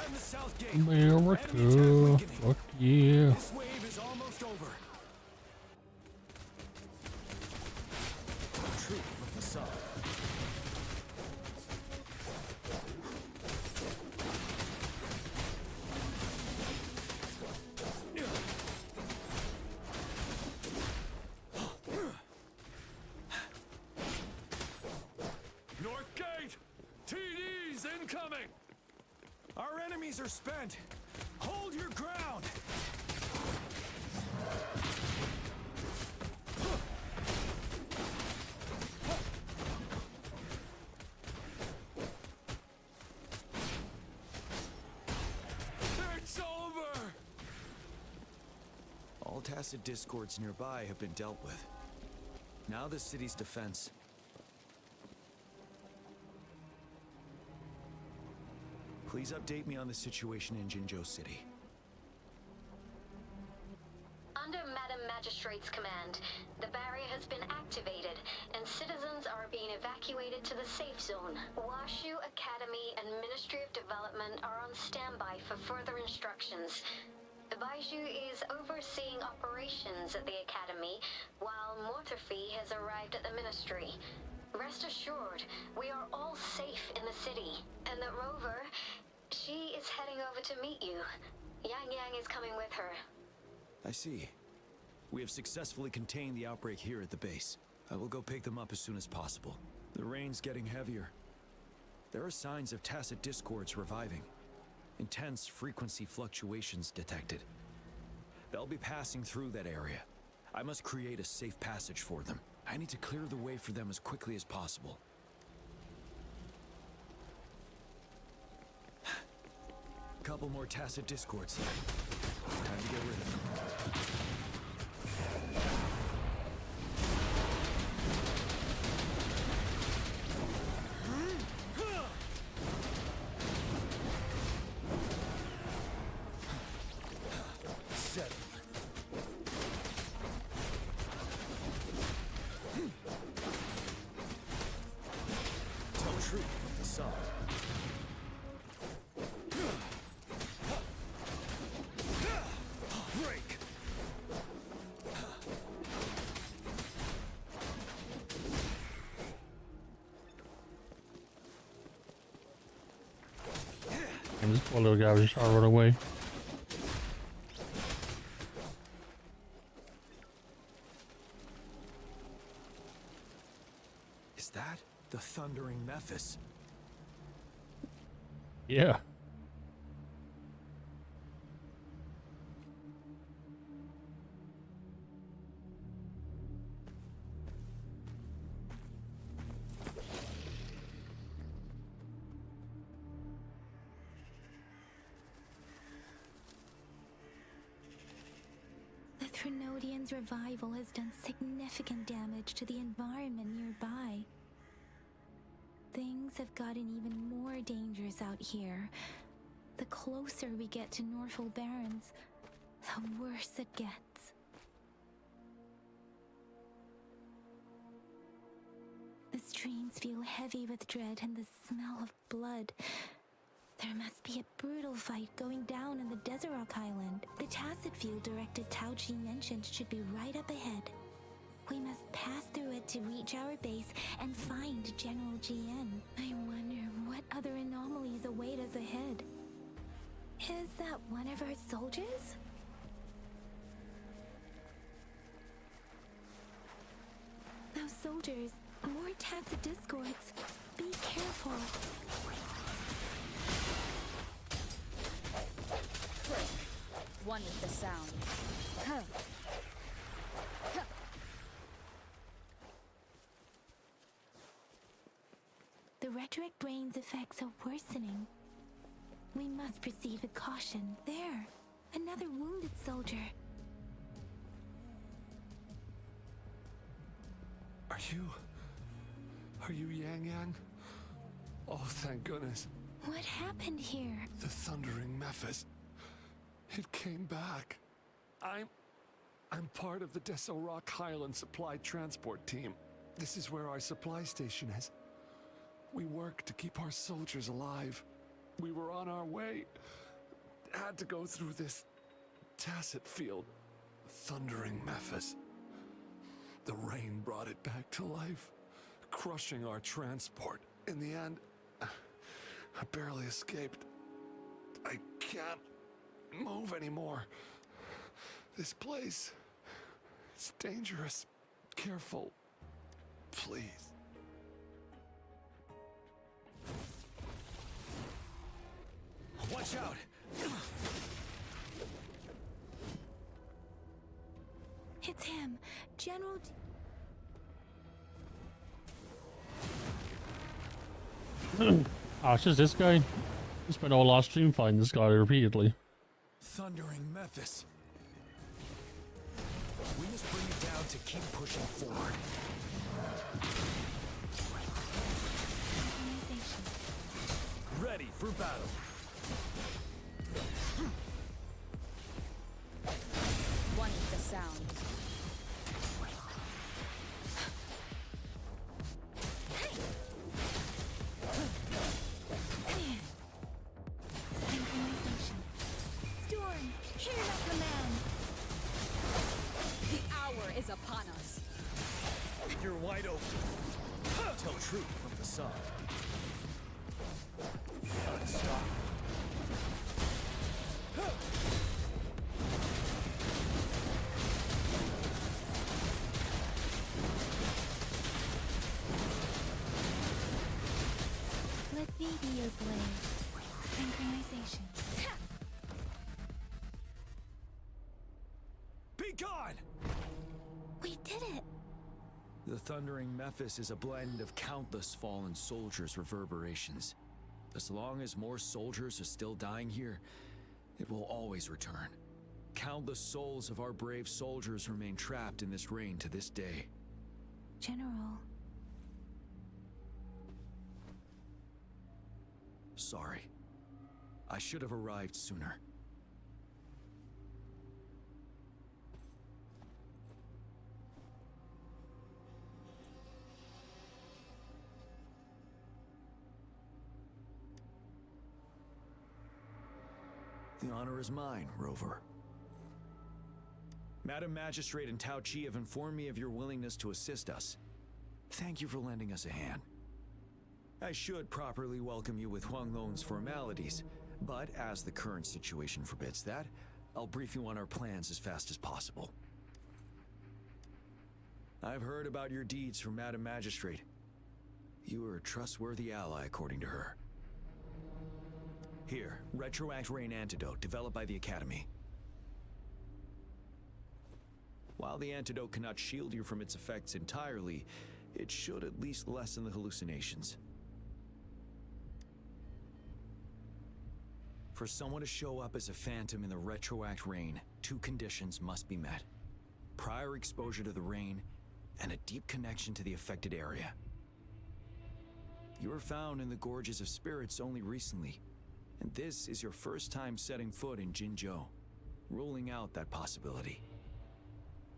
Defend the south gate. America. Fuck yeah. This wave is almost over. Troop from the sun. North Gate! TDs incoming! Our enemies are spent. Hold your ground. It's over! All tacit discords nearby have been dealt with. Now the city's defense. Please update me on the situation in Jinzhou City. Under Madam Magistrate's command, the barrier has been activated, and citizens are being evacuated to the safe zone. Washu Academy and Ministry of Development are on standby for further instructions. Baiju is overseeing operations at the Academy, while Mortherfee has arrived at the Ministry. Rest assured, we are all safe in the city, and that Rover, she is heading over to meet you. Yang Yang is coming with her. I see. We have successfully contained the outbreak here at the base. I will go pick them up as soon as possible. The rain's getting heavier. There are signs of tacit discords reviving. Intense frequency fluctuations detected. They'll be passing through that area. I must create a safe passage for them. I need to clear the way for them as quickly as possible. Couple more tacit discords. Time to get rid of them. And this poor little guy was just trying to run away. Is that the Thundering Mephis? Yeah. The Threnodian's revival has done significant damage to the environment nearby. Things have gotten even more dangerous out here. The closer we get to Norfolk Barrens, the worse it gets. The streams feel heavy with dread and the smell of blood. There must be a brutal fight going down in the Desert Rock Island. The Tacit Field Director Tao Chi mentioned should be right up ahead. We must pass through it to reach our base and find General GN. I wonder what other anomalies await us ahead. Is that one of our soldiers? Those soldiers, more Tacit discords. Be careful. One with the sound. Huh. Huh. The Retroact Brain's effects are worsening. We must proceed with caution. There, another wounded soldier. Are you Yang Yang? Oh, thank goodness. What happened here? The Thundering Mephis. It came back. I'm part of the Deso Rock Highland Supply Transport Team. This is where our supply station is. We work to keep our soldiers alive. We were on our way. Had to go through this tacit field. Thundering Memphis. The rain brought it back to life, crushing our transport. In the end, I barely escaped. I can't move anymore. This place is dangerous. Careful, please. Watch out! It's him, General. Oh, it's just this guy. We spent all our stream fighting this guy repeatedly. Thundering Memphis. We must bring it down to keep pushing forward. Ready for battle. One with the sound. Synchronization. Storm, hear my command. The hour is upon us. You're wide open. Tell truth from the sun. Stop. Let me be your blade. Synchronization. Be gone! We did it! The Thundering Memphis is a blend of countless fallen soldiers' reverberations. As long as more soldiers are still dying here, it will always return. Countless souls of our brave soldiers remain trapped in this rain to this day. General. Sorry. I should have arrived sooner. The honor is mine, Rover. Madam Magistrate and Tao Chi have informed me of your willingness to assist us. Thank you for lending us a hand. I should properly welcome you with Huang Long's formalities, but as the current situation forbids that, I'll brief you on our plans as fast as possible. I've heard about your deeds from Madam Magistrate. You are a trustworthy ally, according to her. Here, Retroact Rain Antidote, developed by the Academy. While the antidote cannot shield you from its effects entirely, it should at least lessen the hallucinations. For someone to show up as a phantom in the Retroact Rain, 2 conditions must be met. Prior exposure to the rain, and a deep connection to the affected area. You were found in the Gorges of Spirits only recently, and this is your first time setting foot in Jinzhou, ruling out that possibility.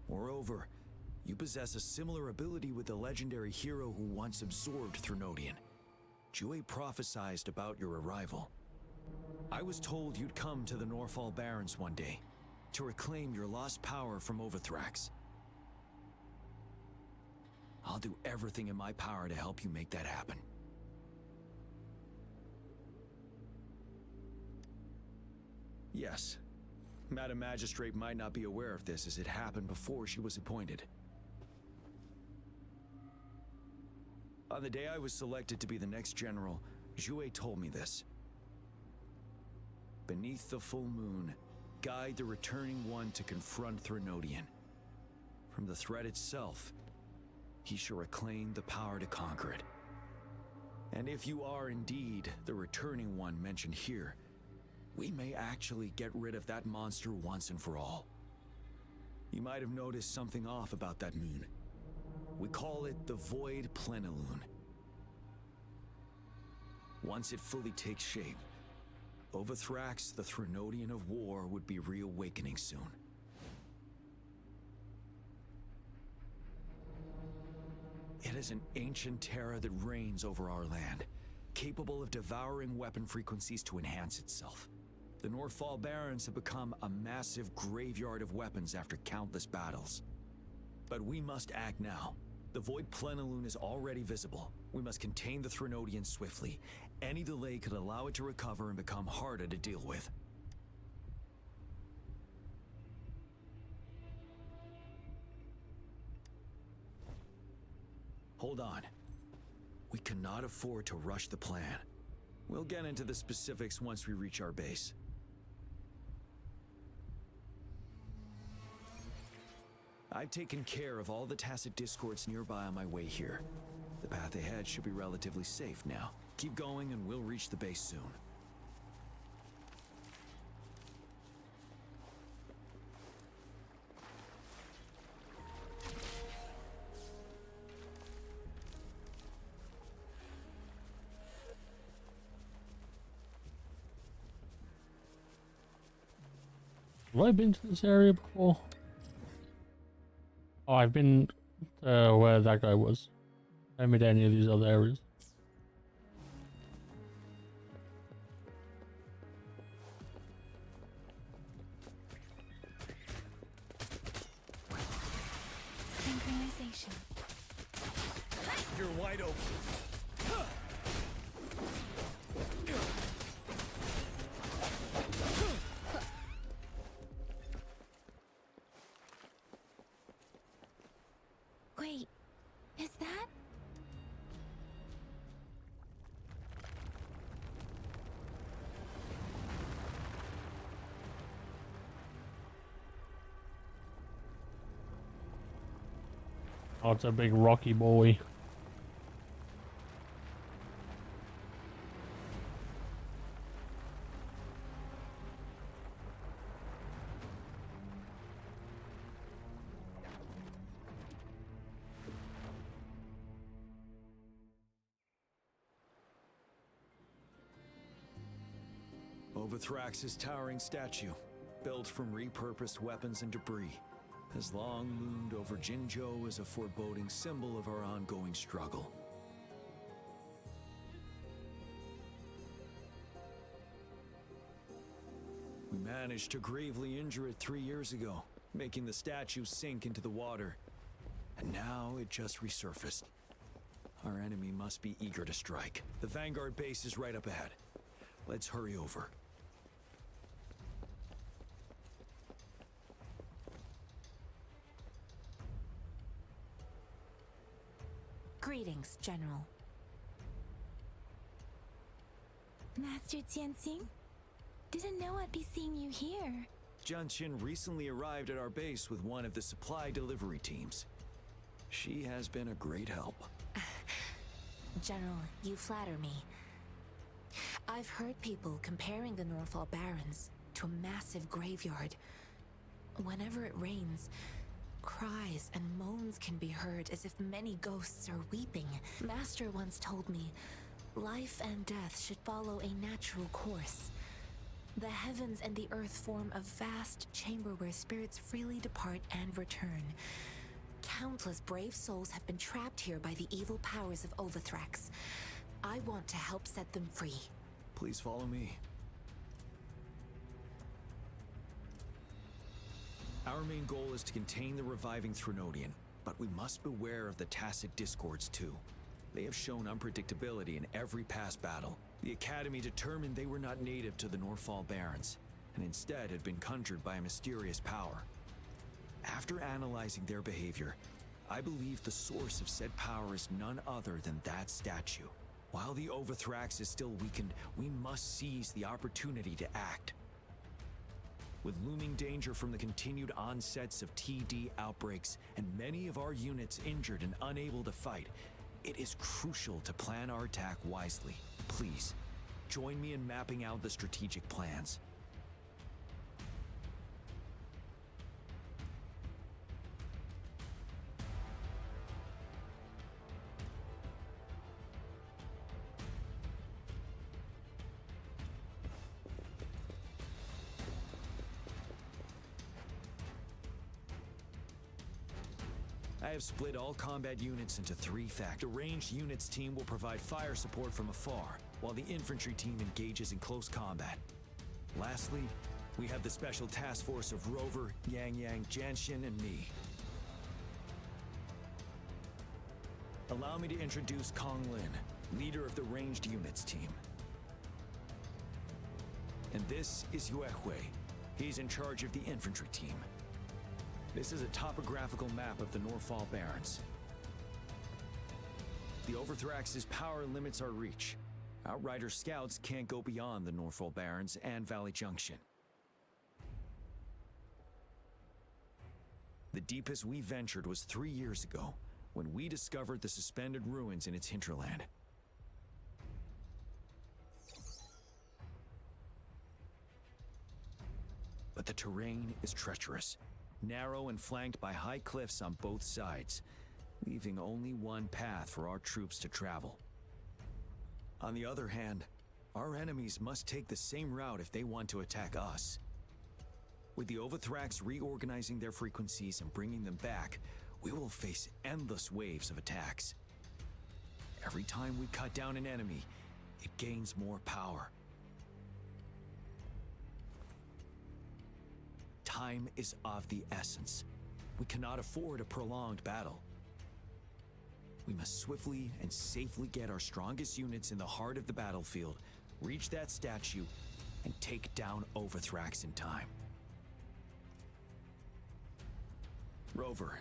Moreover, you possess a similar ability with the legendary hero who once absorbed Threnodian. Jue prophesied about your arrival. I was told you'd come to the Norfall Barrens one day, to reclaim your lost power from Overthrax. I'll do everything in my power to help you make that happen. Yes, Madam Magistrate might not be aware of this as it happened before she was appointed. On the day I was selected to be the next general, Jue told me this. Beneath the full moon, guide the returning one to confront Threnodian. From the threat itself, he shall reclaim the power to conquer it. And if you are indeed the returning one mentioned here, we may actually get rid of that monster once and for all. You might have noticed something off about that moon. We call it the Void Plenilune. Once it fully takes shape, Overthrax, the Threnodian of War, would be reawakening soon. It is an ancient terror that reigns over our land, capable of devouring weapon frequencies to enhance itself. The Northfall Barrens have become a massive graveyard of weapons after countless battles. But we must act now. The Void Plenilune is already visible. We must contain the Threnodian swiftly. Any delay could allow it to recover and become harder to deal with. Hold on. We cannot afford to rush the plan. We'll get into the specifics once we reach our base. I've taken care of all the Tacet discords nearby on my way here. The path ahead should be relatively safe now. Keep going and we'll reach the base soon. Have I been to this area before? Oh, I've been where that guy was. I haven't been to any of these other areas. Synchronization. You're wide open. Wait, is that? Oh, it's a big rocky boy. Overthrax's towering statue, built from repurposed weapons and debris, has long loomed over Jinzhou as a foreboding symbol of our ongoing struggle. We managed to gravely injure it 3 years ago, making the statue sink into the water. And now it just resurfaced. Our enemy must be eager to strike. The Vanguard base is right up ahead. Let's hurry over. Greetings, General. Master Jianxing? Didn't know I'd be seeing you here. Jianqin recently arrived at our base with one of the supply delivery teams. She has been a great help. General, you flatter me. I've heard people comparing the Northfall Barrens to a massive graveyard. Whenever it rains, cries and moans can be heard as if many ghosts are weeping. Master once told me, life and death should follow a natural course. The heavens and the earth form a vast chamber where spirits freely depart and return. Countless brave souls have been trapped here by the evil powers of Overthrax. I want to help set them free. Please follow me. Our main goal is to contain the reviving Threnodian, but we must beware of the Tacet discords too. They have shown unpredictability in every past battle. The Academy determined they were not native to the Northfall Barrens, and instead had been conjured by a mysterious power. After analyzing their behavior, I believe the source of said power is none other than that statue. While the Overthrax is still weakened, we must seize the opportunity to act. With looming danger from the continued onsets of TD outbreaks and many of our units injured and unable to fight, it is crucial to plan our attack wisely. Please, join me in mapping out the strategic plans. have split all combat units into 3 factions. The ranged units team will provide fire support from afar, while the infantry team engages in close combat. Lastly, we have the special task force of Rover, Yang Yang, Janshin, and me. Allow me to introduce Kong Lin, leader of the ranged units team. And this is Yue Hui. He's in charge of the infantry team. This is a topographical map of the Norfall Barrens. The Overthrax's power limits our reach. Outrider scouts can't go beyond the Norfall Barrens and Valley Junction. The deepest we ventured was 3 years ago, when we discovered the suspended ruins in its hinterland. But the terrain is treacherous, narrow and flanked by high cliffs on both sides, leaving only one path for our troops to travel. On the other hand, our enemies must take the same route if they want to attack us. With the Overthrax reorganizing their frequencies and bringing them back, we will face endless waves of attacks. Every time we cut down an enemy, it gains more power. Time is of the essence. We cannot afford a prolonged battle. We must swiftly and safely get our strongest units in the heart of the battlefield, reach that statue, and take down Overthrax in time. Rover,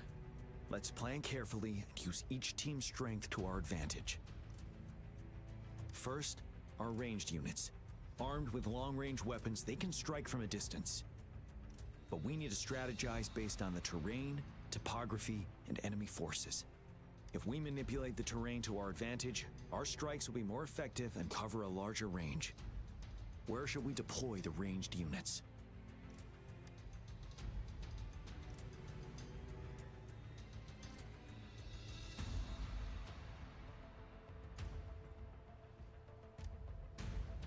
let's plan carefully and use each team's strength to our advantage. First, our ranged units. Armed with long-range weapons, they can strike from a distance. But we need to strategize based on the terrain, topography, and enemy forces. If we manipulate the terrain to our advantage, our strikes will be more effective and cover a larger range. Where should we deploy the ranged units?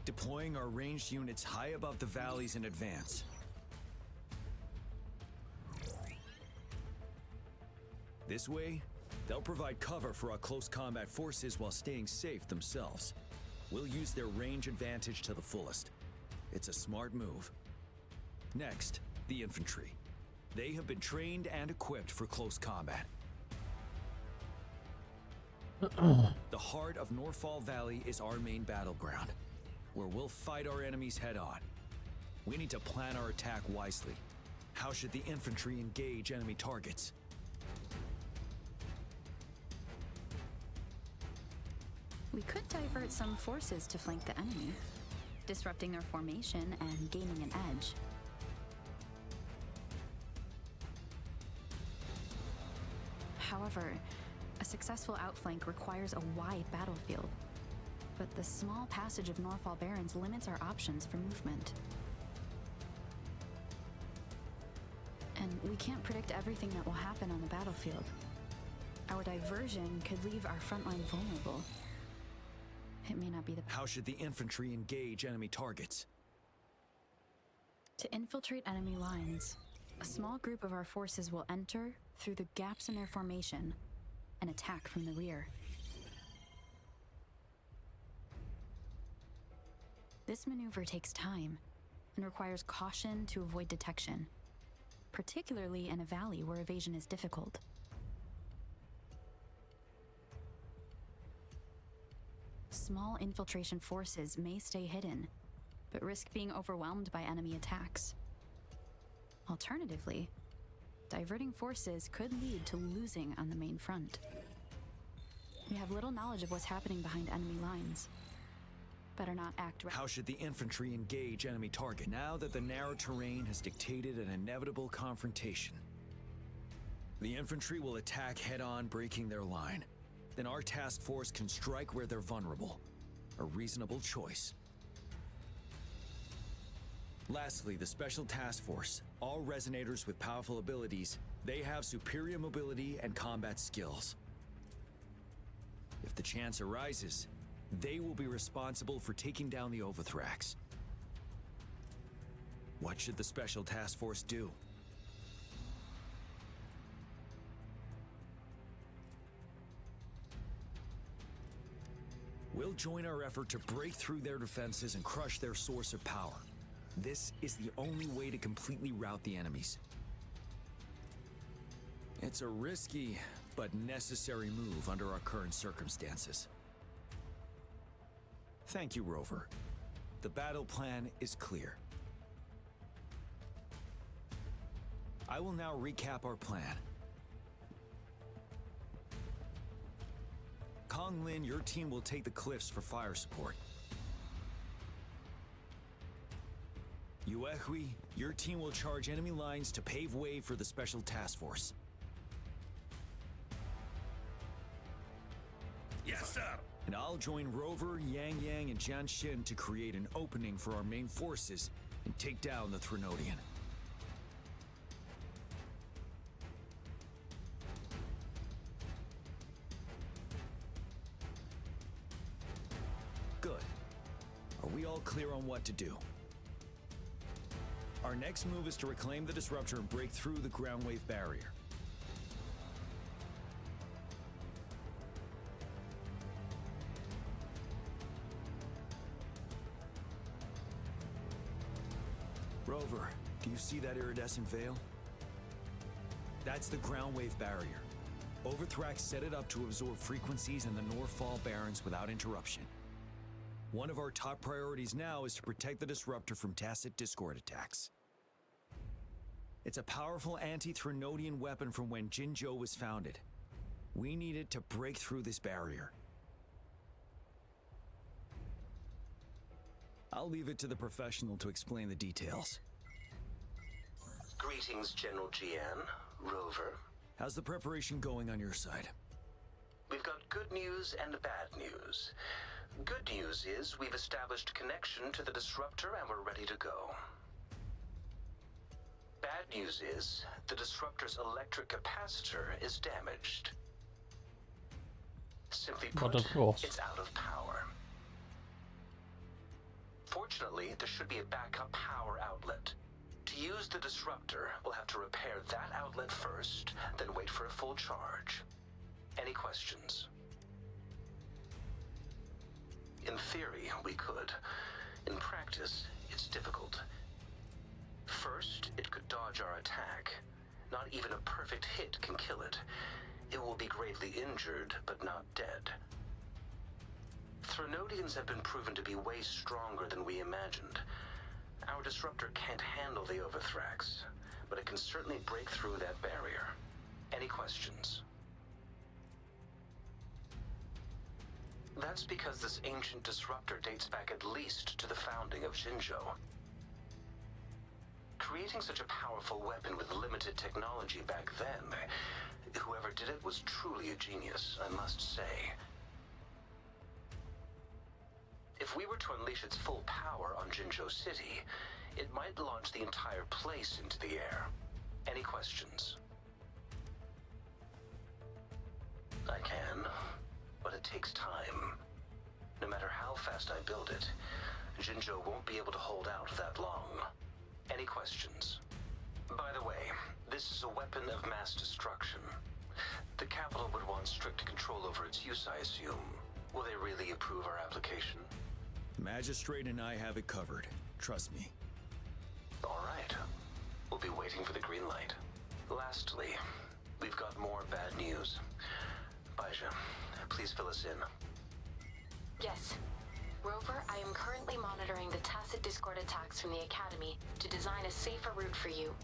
Deploying our ranged units high above the valleys in advance. This way, they'll provide cover for our close combat forces while staying safe themselves. We'll use their range advantage to the fullest. It's a smart move. Next, the infantry. They have been trained and equipped for close combat. The heart of Norfall Valley is our main battleground, where we'll fight our enemies head on. We need to plan our attack wisely. How should the infantry engage enemy targets? We could divert some forces to flank the enemy, disrupting their formation and gaining an edge. However, a successful outflank requires a wide battlefield, but the small passage of Norfall Barrens limits our options for movement. And we can't predict everything that will happen on the battlefield. Our diversion could leave our front line vulnerable. It may not be the... How should the infantry engage enemy targets? To infiltrate enemy lines, a small group of our forces will enter through the gaps in their formation and attack from the rear. This maneuver takes time and requires caution to avoid detection, particularly in a valley where evasion is difficult. Small infiltration forces may stay hidden, but risk being overwhelmed by enemy attacks. Alternatively, diverting forces could lead to losing on the main front. We have little knowledge of what's happening behind enemy lines. Better not act... How should the infantry engage enemy target now that the narrow terrain has dictated an inevitable confrontation? The infantry will attack head-on, breaking their line. Then our task force can strike where they're vulnerable. A reasonable choice. Lastly, the Special Task Force. All resonators with powerful abilities, they have superior mobility and combat skills. If the chance arises, they will be responsible for taking down the Overthrax. What should the Special Task Force do? We'll join our effort to break through their defenses and crush their source of power. This is the only way to completely rout the enemies. It's a risky but necessary move under our current circumstances. Thank you, Rover. The battle plan is clear. I will now recap our plan. Kong Lin, your team will take the cliffs for fire support. Yuehui, your team will charge enemy lines to pave way for the special task force. Yes, sir. And I'll join Rover, Yang Yang, and Jian Xin to create an opening for our main forces and take down the Threnodian. Good. Are we all clear on what to do? Our next move is to reclaim the Disruptor and break through the ground wave barrier. Rover, do you see that iridescent veil? That's the ground wave barrier. Overthrax set it up to absorb frequencies in the Norfall Barrens without interruption. One of our top priorities now is to protect the Disruptor from Tacet Discord attacks. It's a powerful anti-Threnodian weapon from when Jinzhou was founded. We need it to break through this barrier. I'll leave it to the professional to explain the details. Greetings, General Jian, Rover. How's the preparation going on your side? We've got good news and bad news. Good news is we've established connection to the Disruptor and we're ready to go. Bad news is the Disruptor's electric capacitor is damaged. Simply put, But of course. it's out of power. Fortunately, there should be a backup power outlet. To use the Disruptor, we'll have to repair that outlet first, then wait for a full charge. Any questions? In theory, we could. In practice, it's difficult. First, it could dodge our attack. Not even a perfect hit can kill it. It will be gravely injured, but not dead. Threnodians have been proven to be way stronger than we imagined. Our Disruptor can't handle the Overthrax, but it can certainly break through that barrier. Any questions? That's because this ancient Disruptor dates back at least to the founding of Jinzhou. Creating such a powerful weapon with limited technology back then, whoever did it was truly a genius, I must say. If we were to unleash its full power on Jinzhou City, it might launch the entire place into the air. Any questions? I can, but it takes time. No matter how fast I build it, Jinzhou won't be able to hold out that long. Any questions? By the way, this is a weapon of mass destruction. The capital would want strict control over its use, I assume. Will they really approve our application? The Magistrate and I have it covered. Trust me. All right. We'll be waiting for the green light. Lastly, we've got more bad news. Baizha, please fill us in. Yes. Rover, I am currently monitoring the Tacet Discord attacks from the Academy to design a safer route for you.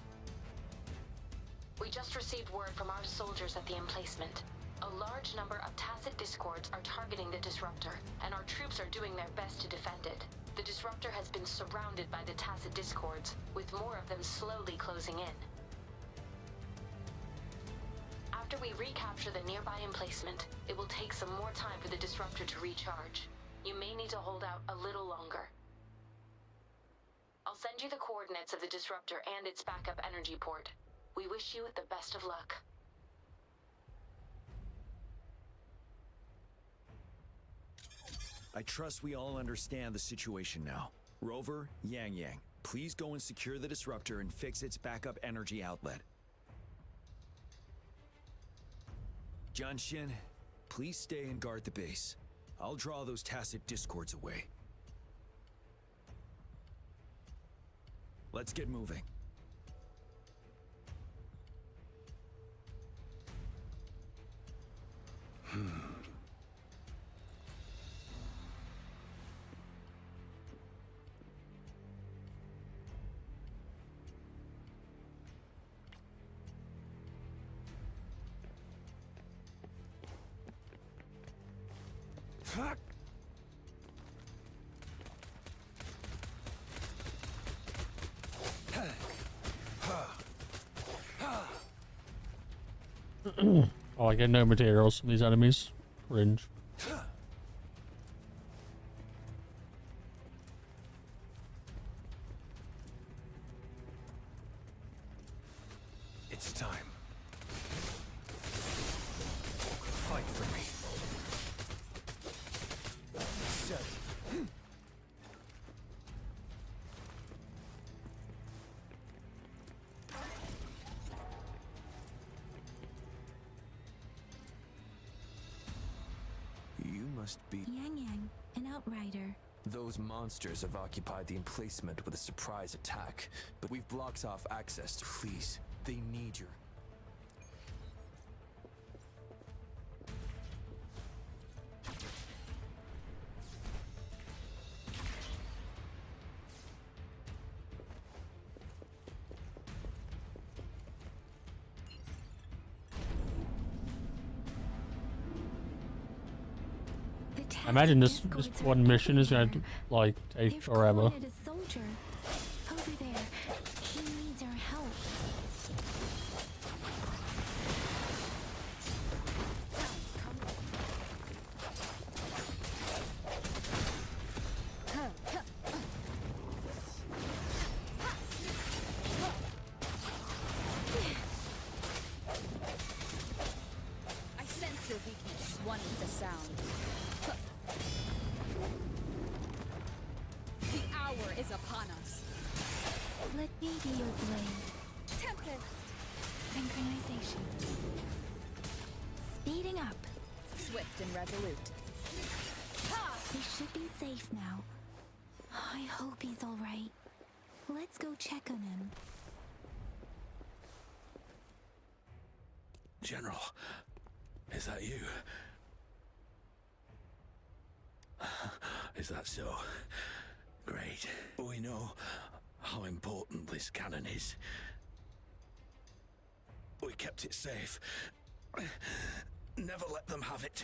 We just received word from our soldiers at the emplacement. A large number of Tacet Discords are targeting the Disruptor, and our troops are doing their best to defend it. The Disruptor has been surrounded by the Tacet Discords, with more of them slowly closing in. After we recapture the nearby emplacement, it will take some more time for the Disruptor to recharge. You may need to hold out a little longer. I'll send you the coordinates of the Disruptor and its backup energy port. We wish you the best of luck. I trust we all understand the situation now. Rover, Yang Yang, please go and secure the Disruptor and fix its backup energy outlet. Jian Xin, please stay and guard the base. I'll draw those tacit discords away. Let's get moving. Oh, I get no materials from these enemies. Cringe. It's time. Fight for me. Set. You must be Yang Yang, an outrider. Those monsters have occupied the emplacement with a surprise attack, but we've blocked off access to... Please, they need your... I imagine this one mission is going to like take forever. A soldier over there. He needs our help. I sense your weakness, one with the sound. The hour is upon us. Let me be your blade. Tempest! Synchronization. Speeding up. Swift and resolute. We should be safe now. I hope he's alright. Let's go check on him. General, is that you? Is that so? Great. We know how important this cannon is. We kept it safe. Never let them have it.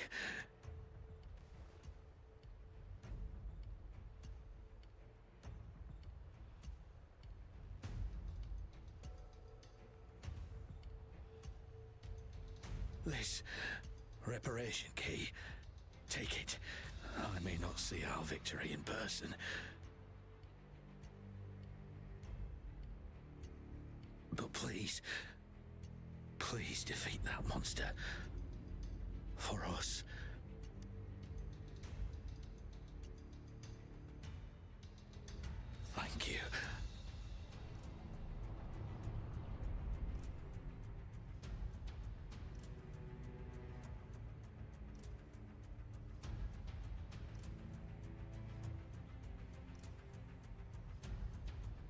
This reparation key, take it. I may not see our victory in person. But please, please defeat that monster. For us. Thank you.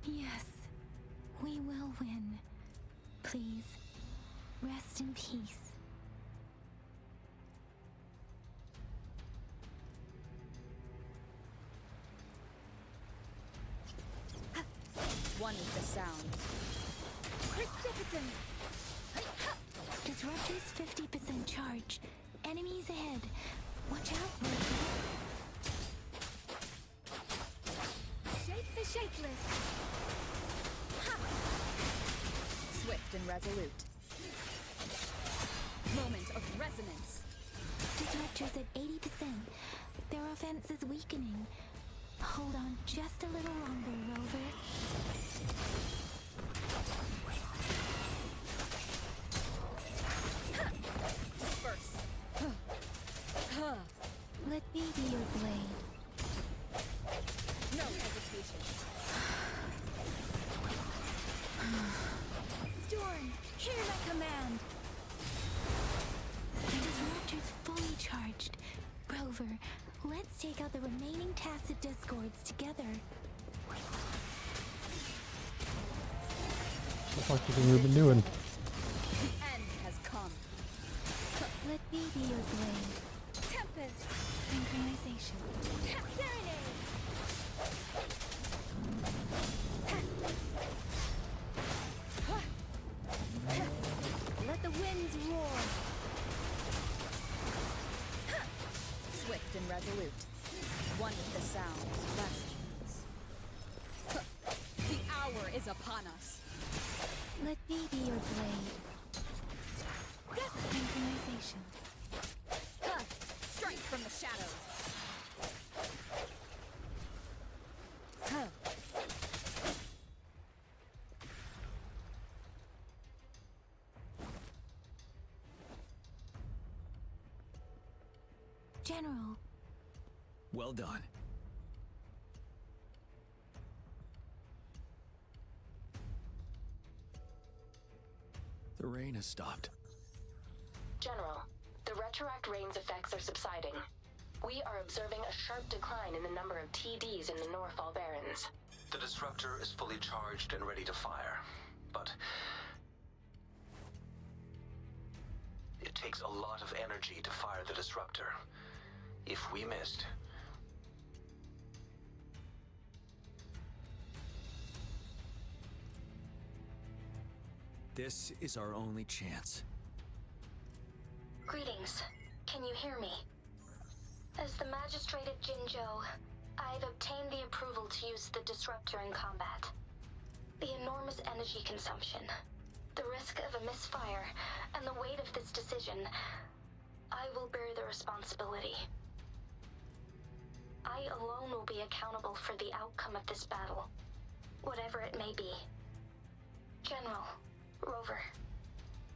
Yes, we will win. Please, rest in peace. One with the sound. Precipitant! Disruptor's 50% charge. Enemies ahead. Watch out, Rover. Shake the shakeless. Swift and resolute. Moment of resonance. Disruptor's at 80%. Their offense is weakening. Hold on just a little longer, Rover. Disperse. Let me be your blade. No hesitation. Storm, hear my command. The disruptor's fully charged. Rover, the remaining tacit discords together. What the fuck do you think we've been doing? The end has come. Let me be your blade. Tempest! Synchronization. Serenade! Let the winds roar. Swift and resolute. One with the sound. Last chance. The hour is upon us. Let me be your blade. Synchronization. Strength from the shadows. General. Well done. The rain has stopped. General, the Retroact rain's effects are subsiding. We are observing a sharp decline in the number of TDs in the Norfall Barrens. The disruptor is fully charged and ready to fire, but it takes a lot of energy to fire the disruptor. If we missed, this is our only chance. Greetings. Can you hear me? As the Magistrate at Jinzhou, I've obtained the approval to use the disruptor in combat. The enormous energy consumption, the risk of a misfire, and the weight of this decision, I will bear the responsibility. I alone will be accountable for the outcome of this battle, whatever it may be. General, Rover,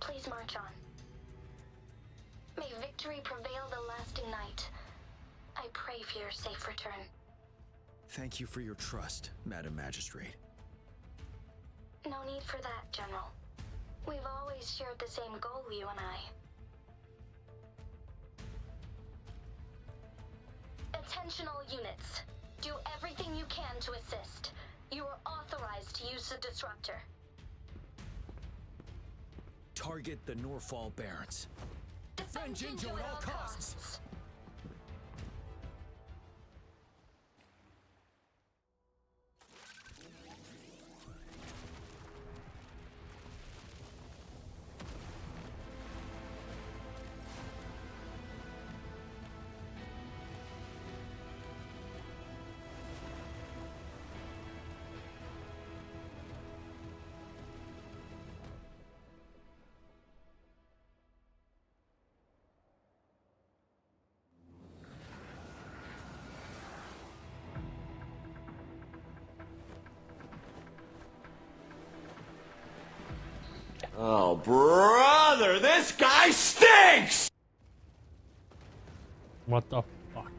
please march on. May victory prevail the lasting night. I pray for your safe return. Thank you for your trust, Madam Magistrate. No need for that, General. We've always shared the same goal, you and I. Attention all units. Do everything you can to assist. You are authorized to use the disruptor. Target the Norfall Barrens. Defend Jinzhou at all costs. Oh, brother, this guy stinks! What the fuck?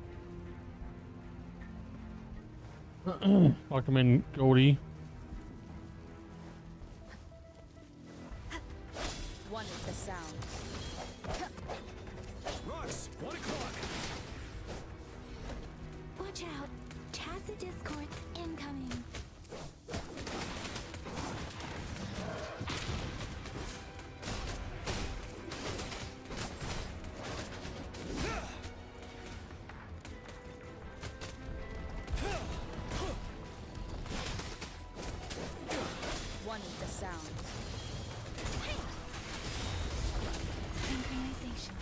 Fuck him in, Goldie. One with the sound. Rux, 1 o'clock. Watch out. Tacit discords incoming. One with the sound. Synchronization.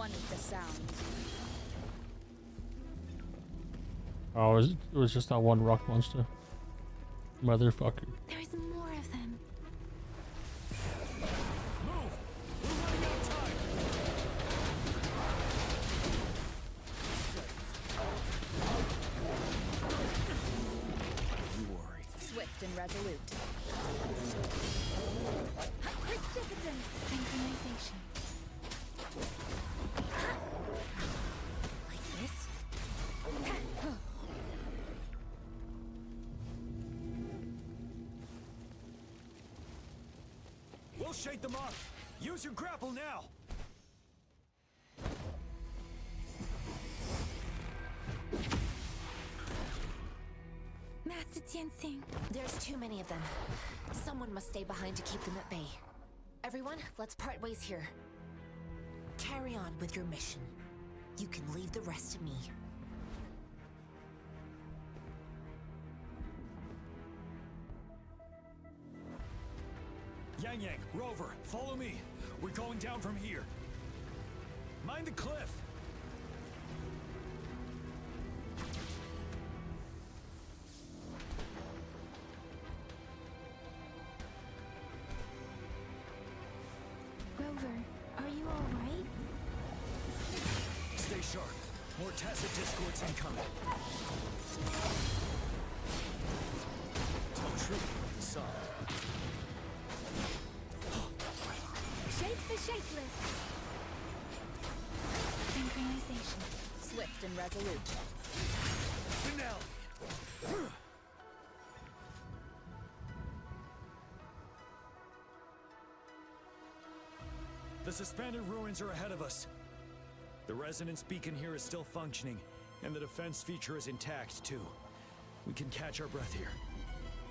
One with the sound. Oh, it was just that one rock monster. Motherfucker. There's more of them. Swift and resolute. Precipitant synchronization. Like this? We'll shake them off. Use your grapple now. Master Tianxing. There's too many of them. Someone must stay behind to keep them at bay. Everyone, let's part ways here. Carry on with your mission. You can leave the rest to me. Yang Yang, Rover, follow me. We're going down from here. Mind the cliff. Rover, are you alright? Stay sharp. More tacit discords incoming. Tell truth, the sun. Shake the shakeless. Synchronization. Swift and resolute. Finale. The suspended ruins are ahead of us. The resonance beacon here is still functioning, and the defense feature is intact, too. We can catch our breath here.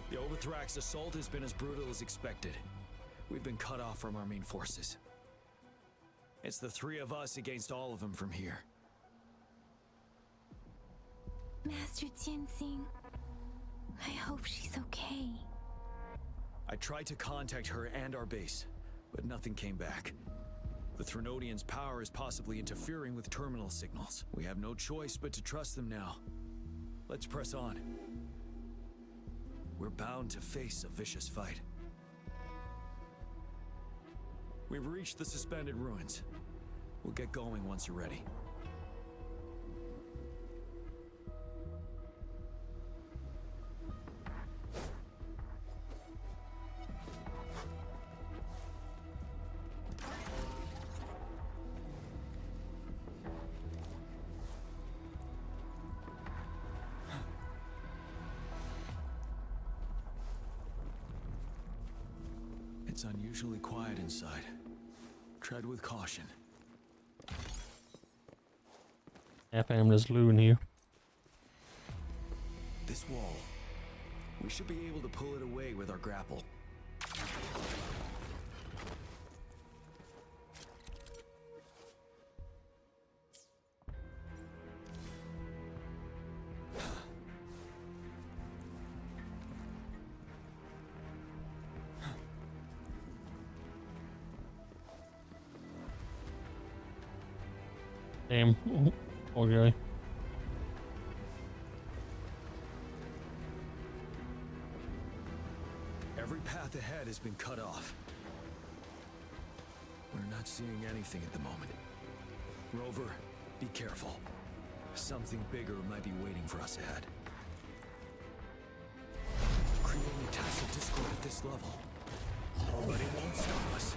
The Overthrax assault has been as brutal as expected. We've been cut off from our main forces. It's the three of us against all of them from here. Master Tianxing, I hope she's okay. I tried to contact her and our base, but nothing came back. The Threnodians' power is possibly interfering with terminal signals. We have no choice but to trust them now. Let's press on. We're bound to face a vicious fight. We've reached the suspended ruins. We'll get going once you're ready. It's unusually quiet inside. Tread with caution. FM, there's Lou in here. This wall. We should be able to pull it away with our grapple. Damn. Okay. Every path ahead has been cut off. We're not seeing anything at the moment. Rover, be careful. Something bigger might be waiting for us ahead. Creating tacit discord at this level. But it won't stop us.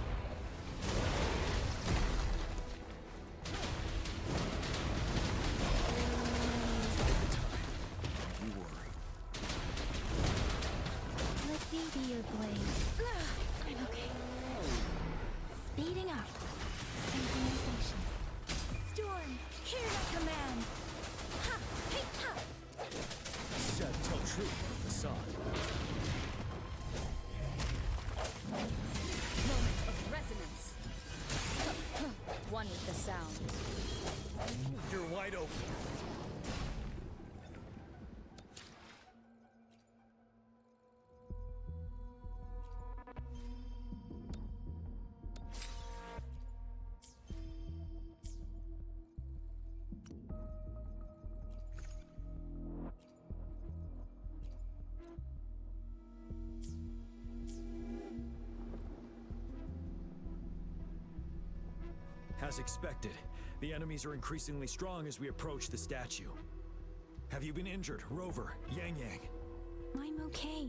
Let me be your blade. I'm okay. Speeding up. Synchronization. Storm, hear my command. Ha! Hey, ha! Said tell truth, the sun. Moment of resonance. One with the sound. You're wide open. As expected, the enemies are increasingly strong as we approach the statue. Have you been injured, Rover, Yang Yang? I'm okay,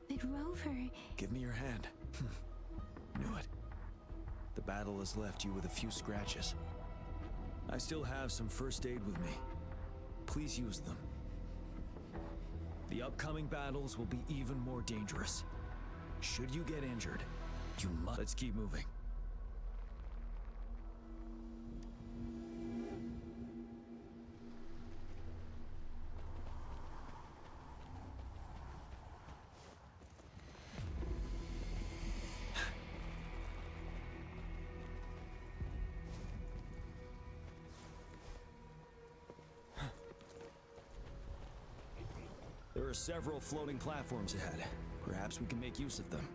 but Rover... Give me your hand. Knew it. The battle has left you with a few scratches. I still have some first aid with me. Please use them. The upcoming battles will be even more dangerous. Should you get injured, you must... Let's keep moving. There are several floating platforms ahead. Perhaps we can make use of them.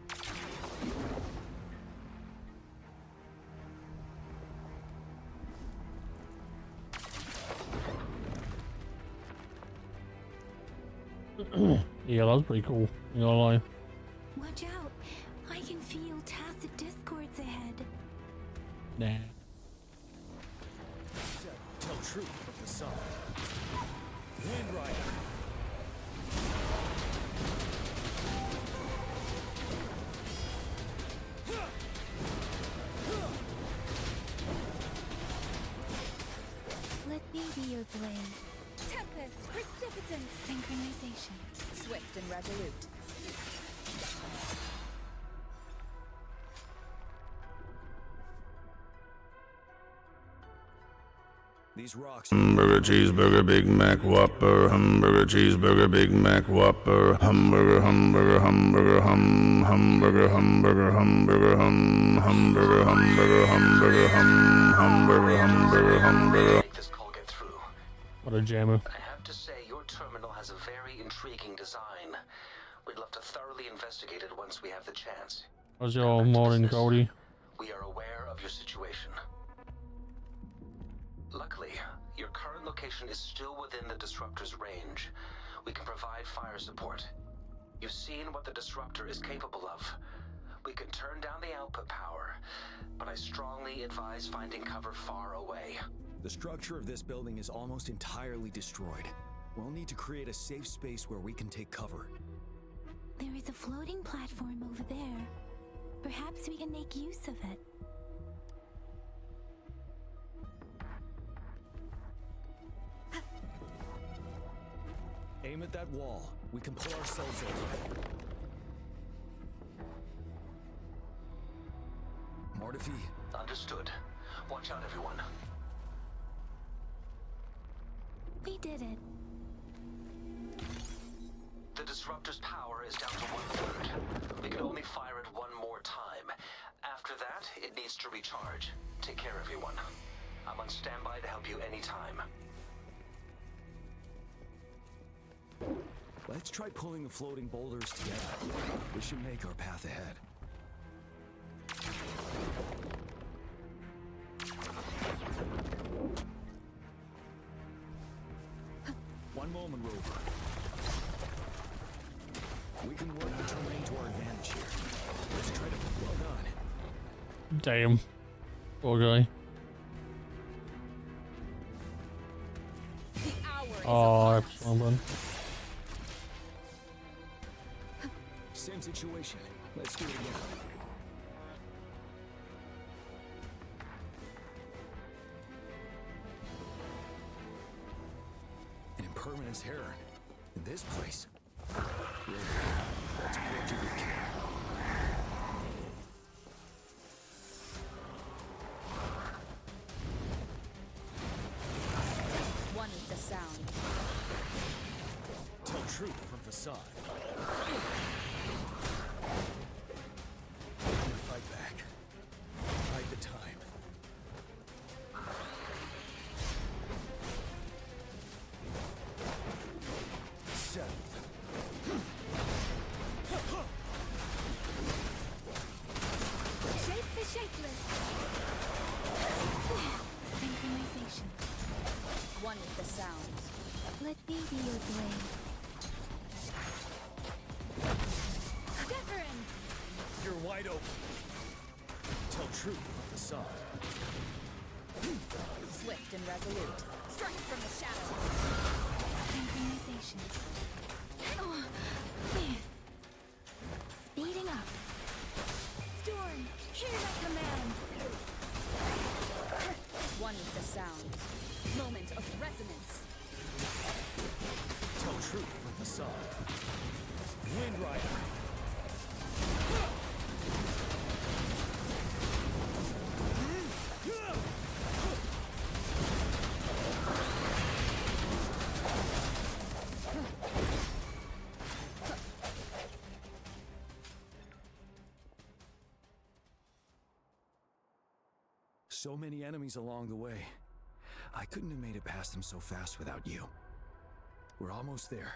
Yeah, that was pretty cool. You know, lie. Watch out! I can feel tacit discords ahead. Nah. Tell truth from the sun. Wind Rider. Let me be your blade. Tempest, precipitant, Synchronization. swift and resolute. These rocks. Hamburger, cheeseburger, Big Mac, Whopper. Hamburger, cheeseburger, Big Mac, Whopper. Hamburger, hamburger, hamburger, hamburger, hamburger, hamburger, hamburger, hamburger, hamburger, hamburger, hamburger. Make this call get through. What a jammer. I have to say, your terminal has a very intriguing design. We'd love to thoroughly investigate it once we have the chance. How's your morning, Cody? We are aware of your situation. Luckily, your current location is still within the Disruptor's range. We can provide fire support. You've seen what the Disruptor is capable of. We can turn down the output power, but I strongly advise finding cover far away. The structure of this building is almost entirely destroyed. We'll need to create a safe space where we can take cover. There is a floating platform over there. Perhaps we can make use of it. Aim at that wall. We can pull ourselves over. Mortefi. Understood. Watch out, everyone. We did it. The Disruptor's power is down to 1/3. We can only fire it one more time. After that, it needs to recharge. Take care, everyone. I'm on standby to help you anytime. Let's try pulling the floating boulders together. This should make our path ahead. One moment, Rover. We can work the terrain to our advantage here. Let's try to... Well done. Damn. Poor guy. Oh, that's one button. Same situation. Let's do it again. An impermanence heron. In this place. Really? That's poor Jimmy King. One with the sound. Tell truth from facade. Fight back. Fight the time. Settled. Shape the shapeless. Synchronization. One with the sound. Let me be your blade. You're wide open. Tell truth from facade. Swift and resolute. Strike from the shadows. Synchronization. Oh, man. Speeding up. Storm, hear my command. One with the sound. Moment of resonance. Tell truth from the sun. Wind Rider. So many enemies along the way. I couldn't have made it past them so fast without you. We're almost there.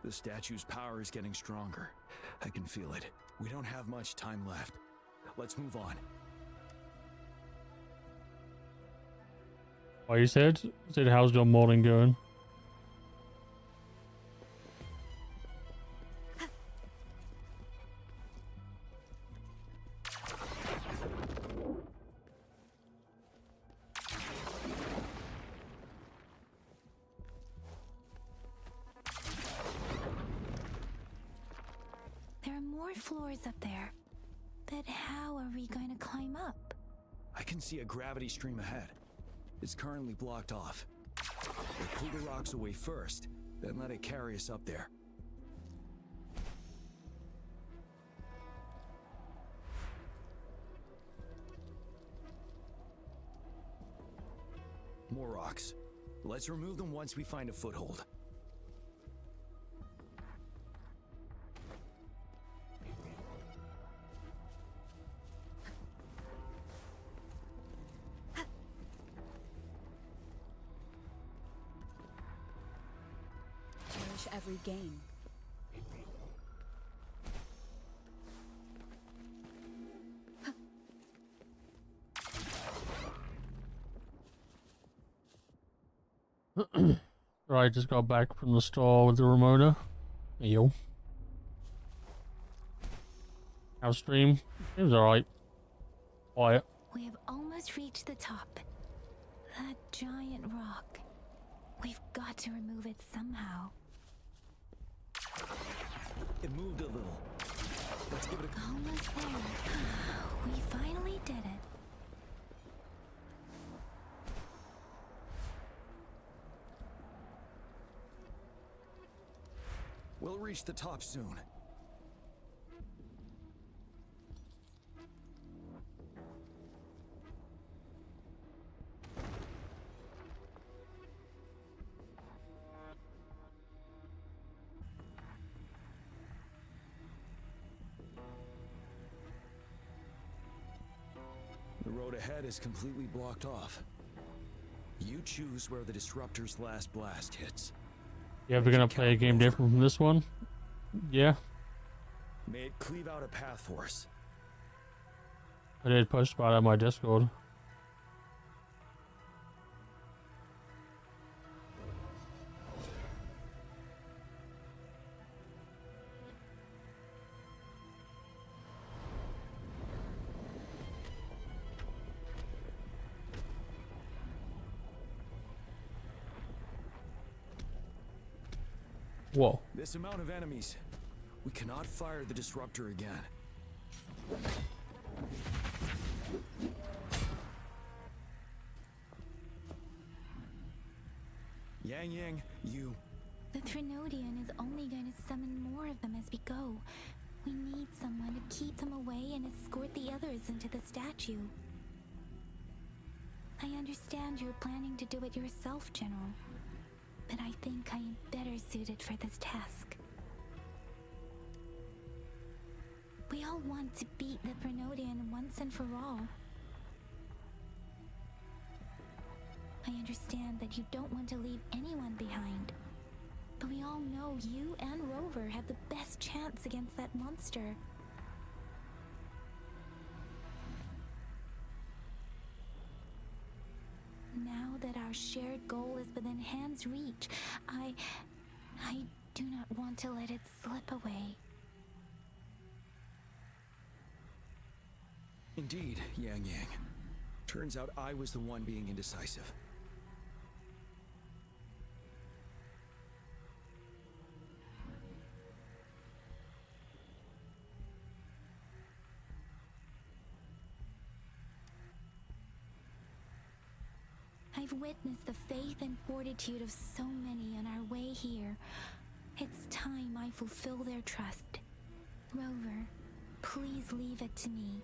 The statue's power is getting stronger. I can feel it. We don't have much time left. Let's move on. What you said? How's your morning going? There are more floors up there. But how are we going to climb up? I can see a gravity stream ahead. It's currently blocked off. We'll pull the rocks away first, then let it carry us up there. More rocks. Let's remove them once we find a foothold. Cherish every gain. Right, just got back from the store with the Ramona. Hey, yo. How's stream? It was alright. Quiet. We have almost reached the top. That giant rock. We've got to remove it somehow. It moved a little. Let's give it a... Almost there. We finally did it. We'll reach the top soon. The road ahead is completely blocked off. You choose where the disruptor's last blast hits. You ever gonna play a game different from this one? Yeah. May it cleave out a path for us. I did post about it on my Discord. Whoa. This amount of enemies. We cannot fire the disruptor again. Yang Yang, you... The Trinodian is only going to summon more of them as we go. We need someone to keep them away and escort the others into the statue. I understand you're planning to do it yourself, General. But I think I am better suited for this task. We all want to beat the Prenodian once and for all. I understand that you don't want to leave anyone behind. But we all know you and Rover have the best chance against that monster. Now that our shared goal is within hand's reach, I do not want to let it slip away. Indeed, Yang Yang. Turns out I was the one being indecisive. I've witnessed the faith and fortitude of so many on our way here. It's time I fulfill their trust. Rover, please leave it to me.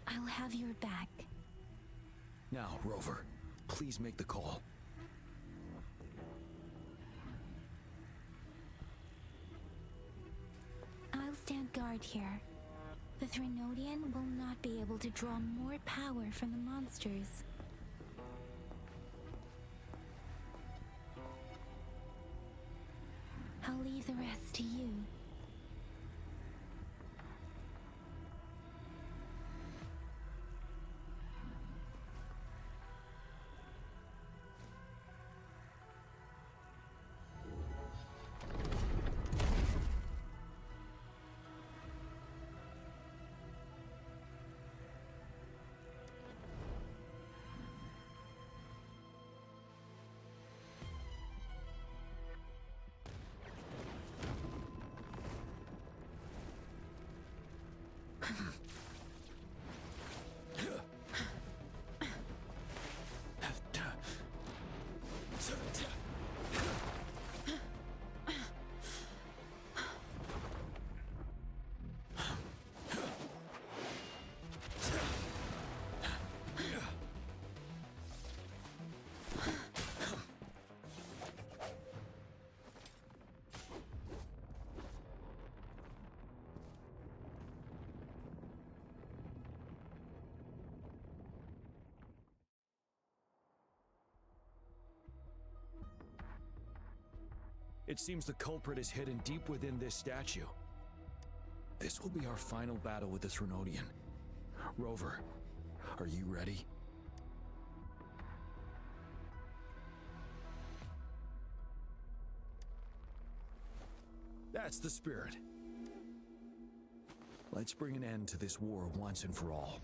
I'll have your back. Now, Rover, please make the call. I'll stand guard here. The Threnodian will not be able to draw more power from the monsters. I'll leave the rest to you. It seems the culprit is hidden deep within this statue. This will be our final battle with the Threnodian. Rover, are you ready? That's the spirit. Let's bring an end to this war once and for all.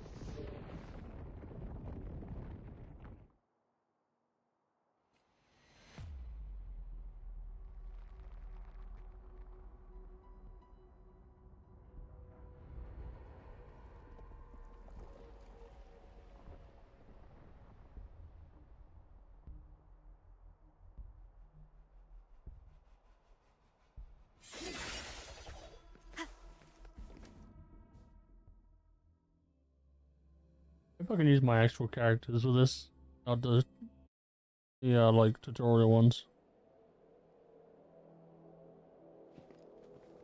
If I can use my actual characters with this, not the like tutorial ones.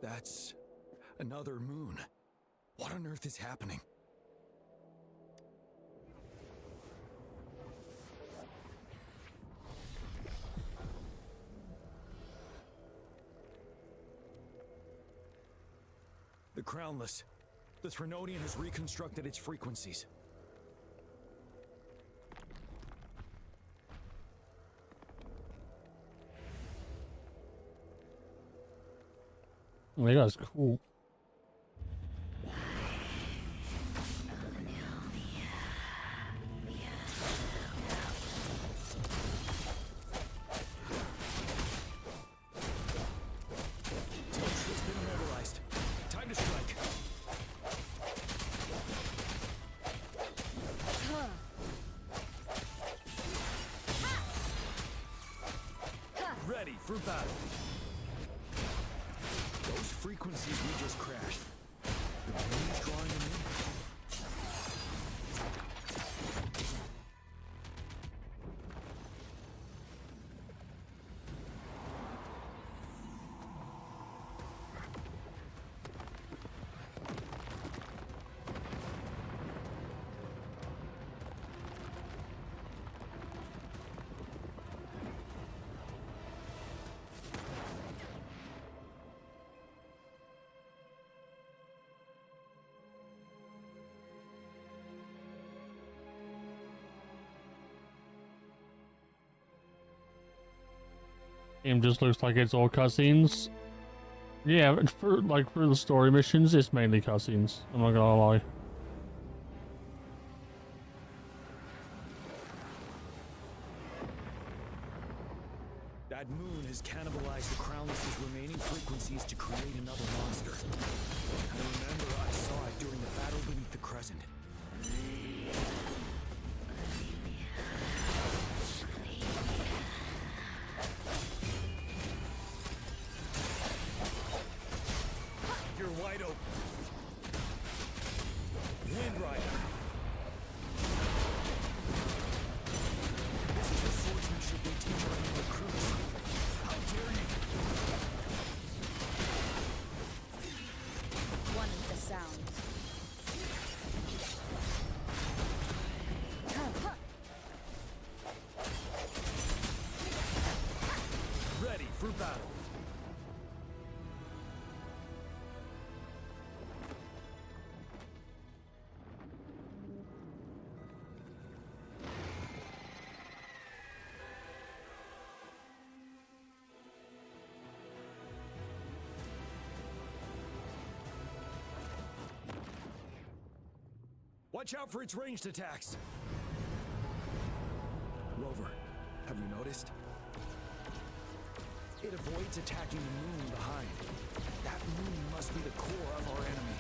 That's another moon. What on earth is happening? The Crownless. The Threnodian has reconstructed its frequencies. Oh, that guy's cool. It's been immobilized. Time to strike. Ready for battle. Those frequencies we just crashed. The moon's drawing them in. Game just looks like it's all cutscenes. Yeah, but for the story missions, it's mainly cutscenes. I'm not gonna lie. That moon has cannibalized the Crownless's remaining frequencies to create another monster. I remember I saw it during the battle beneath the Crescent. You're wide open. Wind Rider. This is the swordsmanship we teach our new recruits. How dare you? One with the sound. Ready for battle. Watch out for its ranged attacks. Rover, have you noticed? It avoids attacking the moon behind. That moon must be the core of our enemy.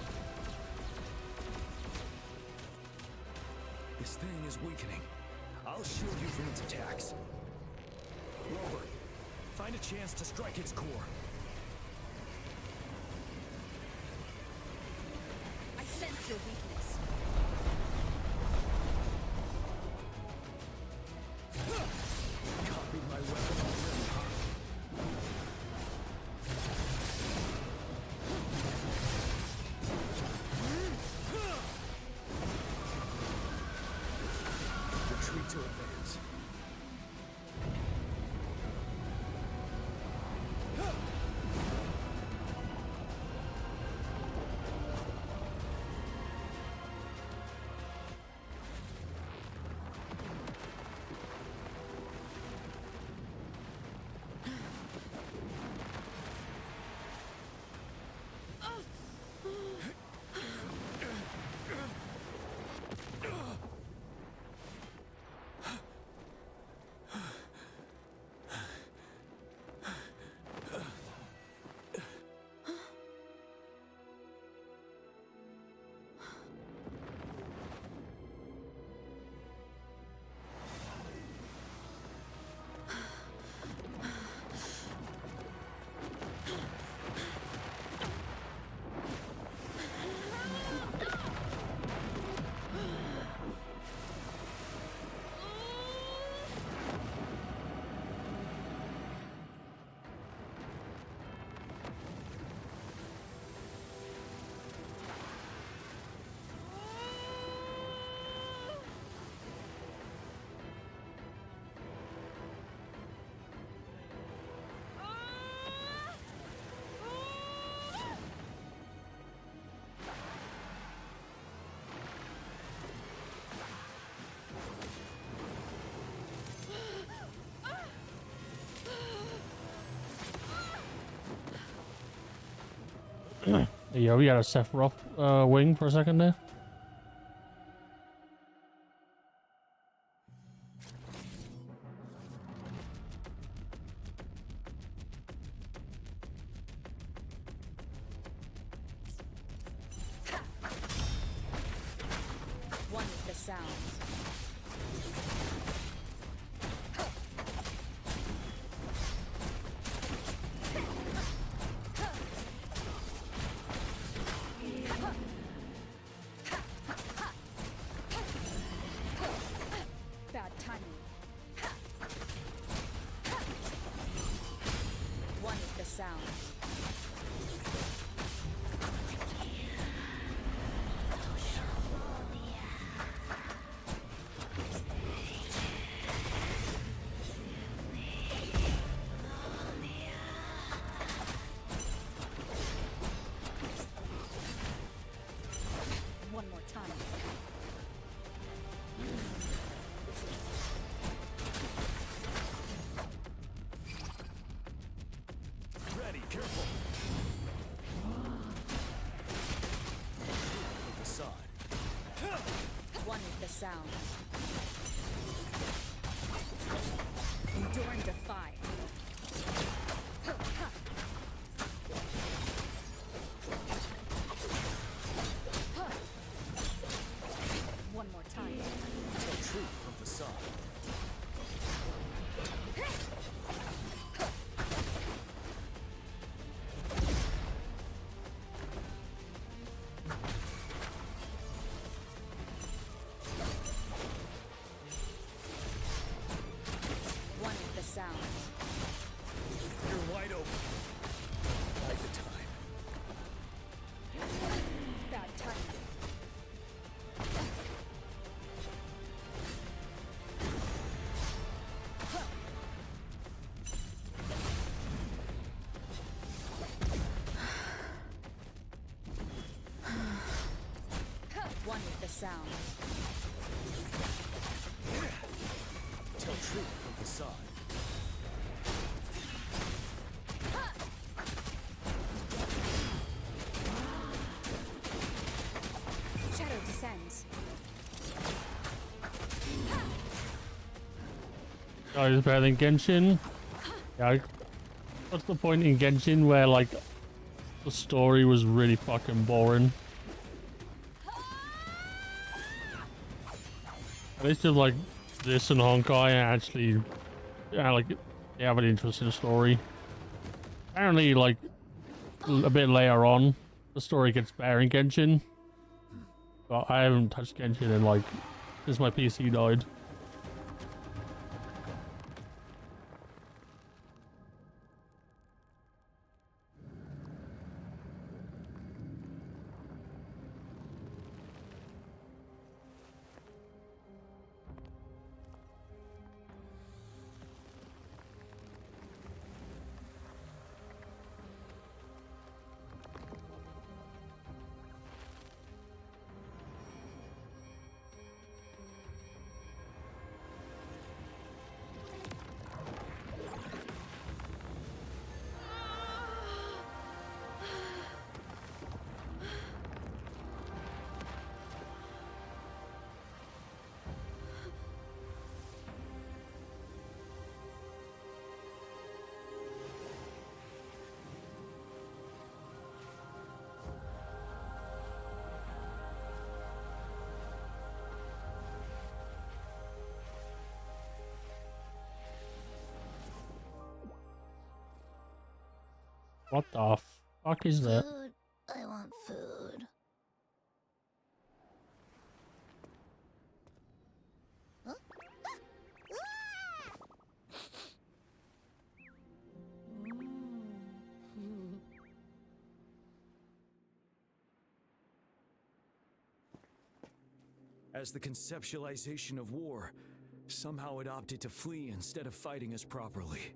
This thing is weakening. I'll shield you from its attacks. Rover, find a chance to strike its core. I sense your weakness. Copied my weapon already, huh? Retreat to advance. Yeah, we got a Sephiroth wing for a second there. One with the sound. Bad timing. One with the sound. facade. One with the sound. You're wide open. Bide the time. Bad timing. One with the sound. Tell truth from facade. Shadow descends. Oh, it's better than Genshin. Yeah, what's the point in Genshin where like the story was really fucking boring? At least with like this and Honkai actually, yeah, like they have an interesting story. Apparently, like a bit later on, the story gets better in Genshin. But I haven't touched Genshin in like since my PC died. What the fuck is that? Food. I want food. Huh? As the conceptualization of war, somehow it opted to flee instead of fighting us properly.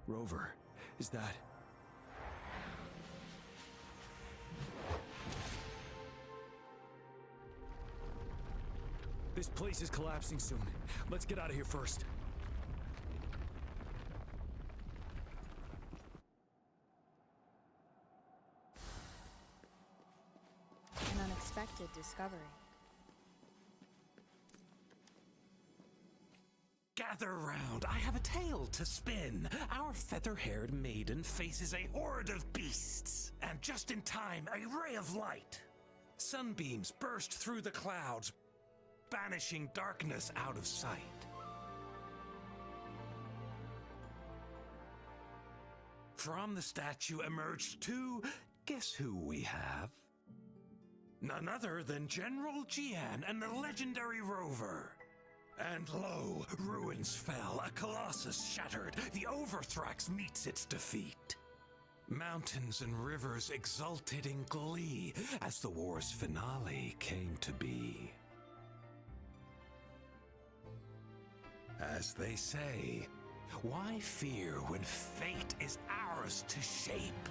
Rover, is that... This place is collapsing soon. Let's get out of here first. An unexpected discovery. Gather round, I have a tale to spin. Our feather-haired maiden faces a horde of beasts. And just in time, a ray of light. Sunbeams burst through the clouds, banishing darkness out of sight. From the statue emerged two... Guess who we have? None other than General Jian and the legendary Rover. And lo, ruins fell, a colossus shattered, the Overthrax meets its defeat. Mountains and rivers exulted in glee as the war's finale came to be. As they say, why fear when fate is ours to shape?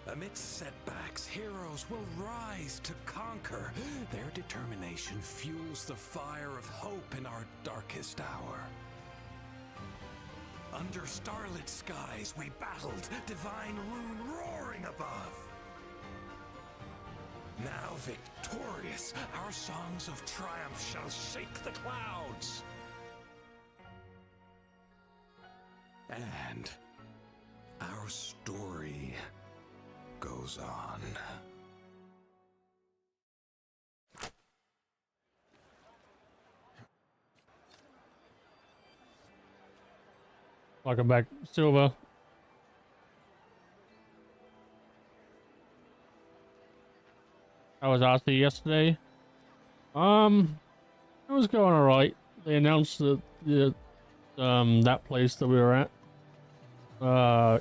Amidst setbacks, heroes will rise to conquer. Their determination fuels the fire of hope in our darkest hour. Under starlit skies we battled, divine rune roaring above. Now victorious, our songs of triumph shall shake the clouds. And our story goes on. Welcome back, Silver. I was out there yesterday. It was going alright. They announced that that place that we were at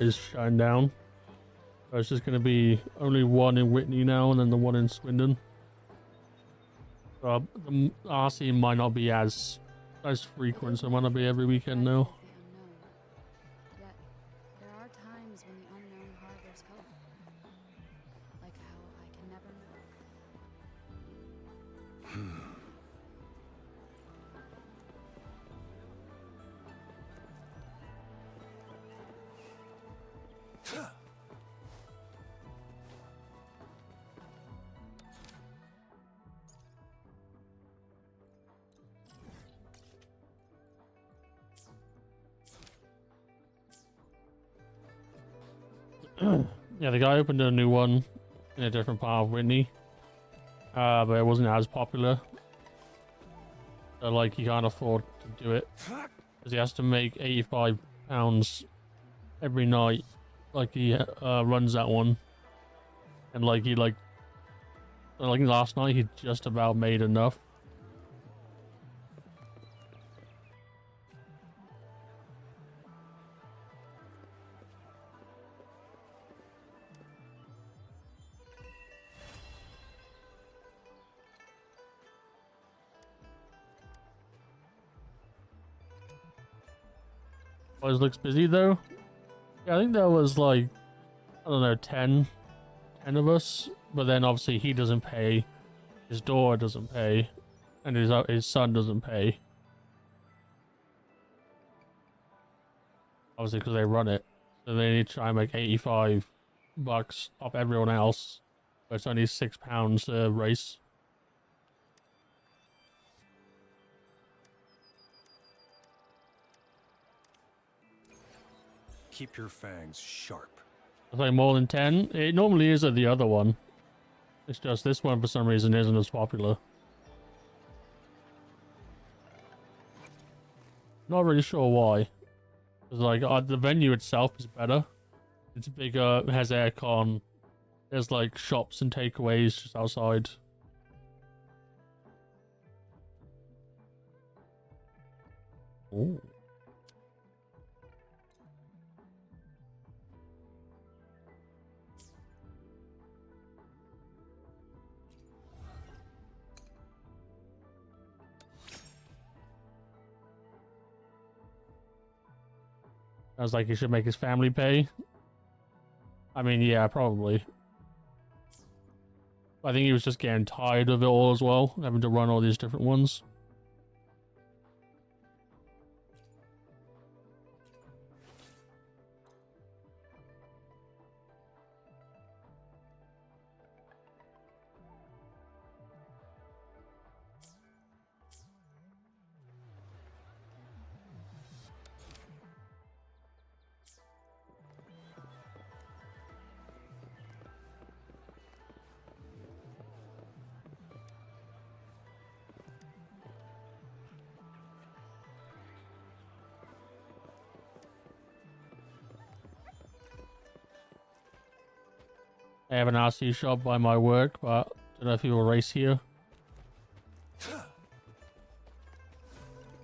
is shutting down. So it's just gonna be only one in Whitney now, and then the one in Swindon. So the RC might not be as frequent, so it might not be every weekend now. Yet, there are times when the unknown harbors hope. Like how I can never know. Yeah, the guy opened a new one in a different part of Whitney, but it wasn't as popular. So, like, he can't afford to do it because he has to make £85 every night. Like, he runs that one, and like last night he just about made enough. Always looks busy though. Yeah, I think there was like, I don't know, 10 of us, but then obviously he doesn't pay, his daughter doesn't pay, and his son doesn't pay. Obviously because they run it, so they need to try and make $85 off everyone else, but it's only £6 a race. Keep your fangs sharp. It's like more than 10. It normally is at the other one. It's just this one for some reason isn't as popular. Not really sure why. It's like the venue itself is better. It's bigger, it has aircon. There's like shops and takeaways just outside. Ooh. I was like, he should make his family pay. I mean, yeah, probably. I think he was just getting tired of it all as well, having to run all these different ones. I have an RC shop by my work, but I don't know if he will race here.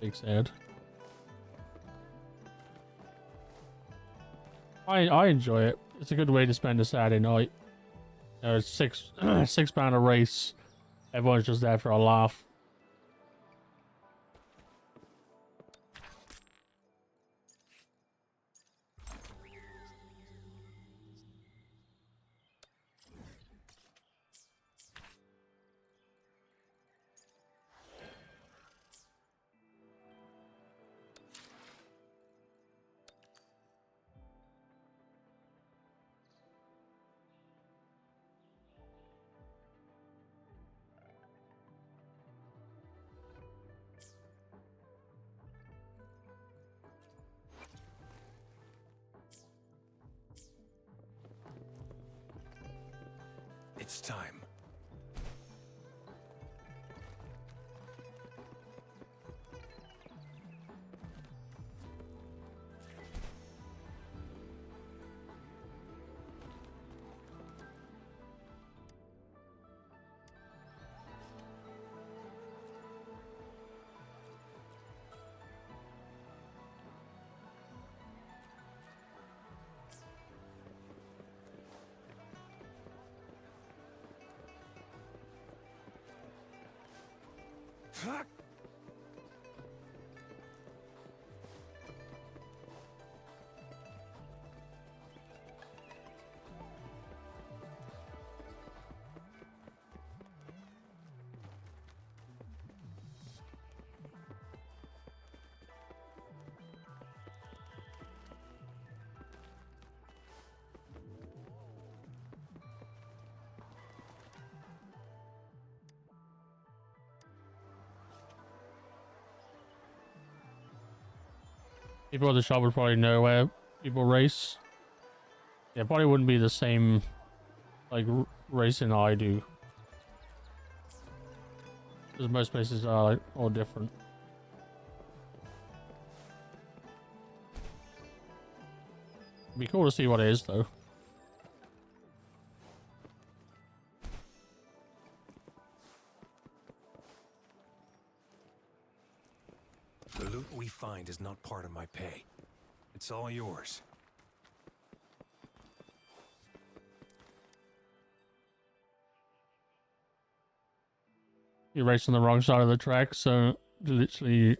Big sad. I enjoy it. It's a good way to spend a Saturday night. You know, it's £6 a race. Everyone's just there for a laugh. It's time. Fuck! People at the shop would probably know where people race. Yeah, probably wouldn't be the same, like, racing I do. Because most places are, like, all different. It'd be cool to see what it is, though. The loot we find is not part of my pay. It's all yours. You race on the wrong side of the track, so you literally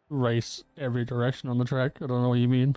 race every direction on the track. I don't know what you mean.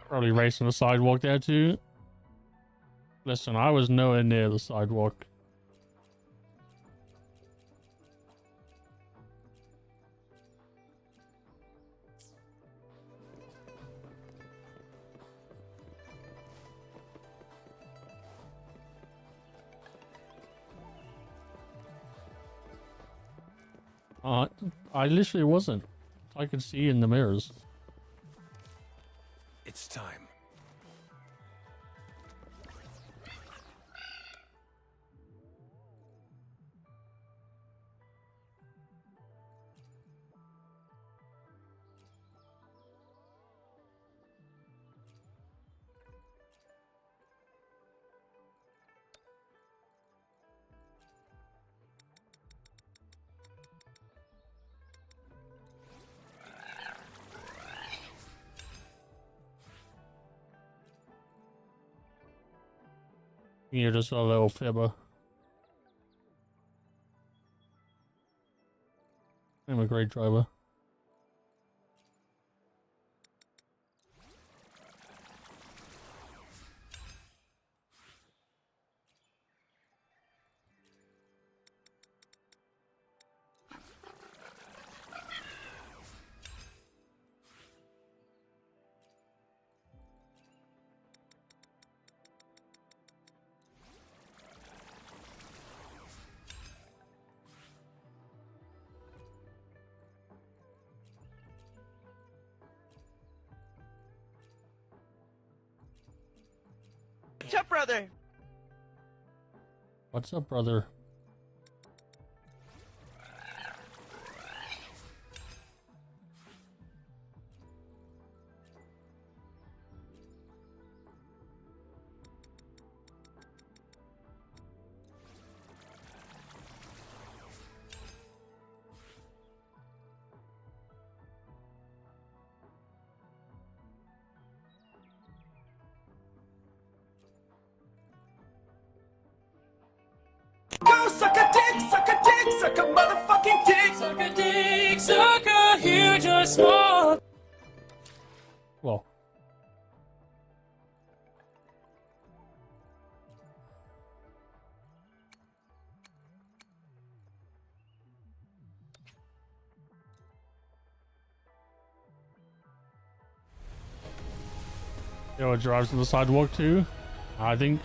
Probably racing the sidewalk there too. Listen, I was nowhere near the sidewalk. I literally wasn't. I could see in the mirrors. It's time. You're just a little fibber. I'm a great driver. What's up, brother? What's up, brother? Go suck a dick, suck a dick, suck a motherfucking dick. Suck a dick, sucker, here just Yo, it drives on the sidewalk too. I think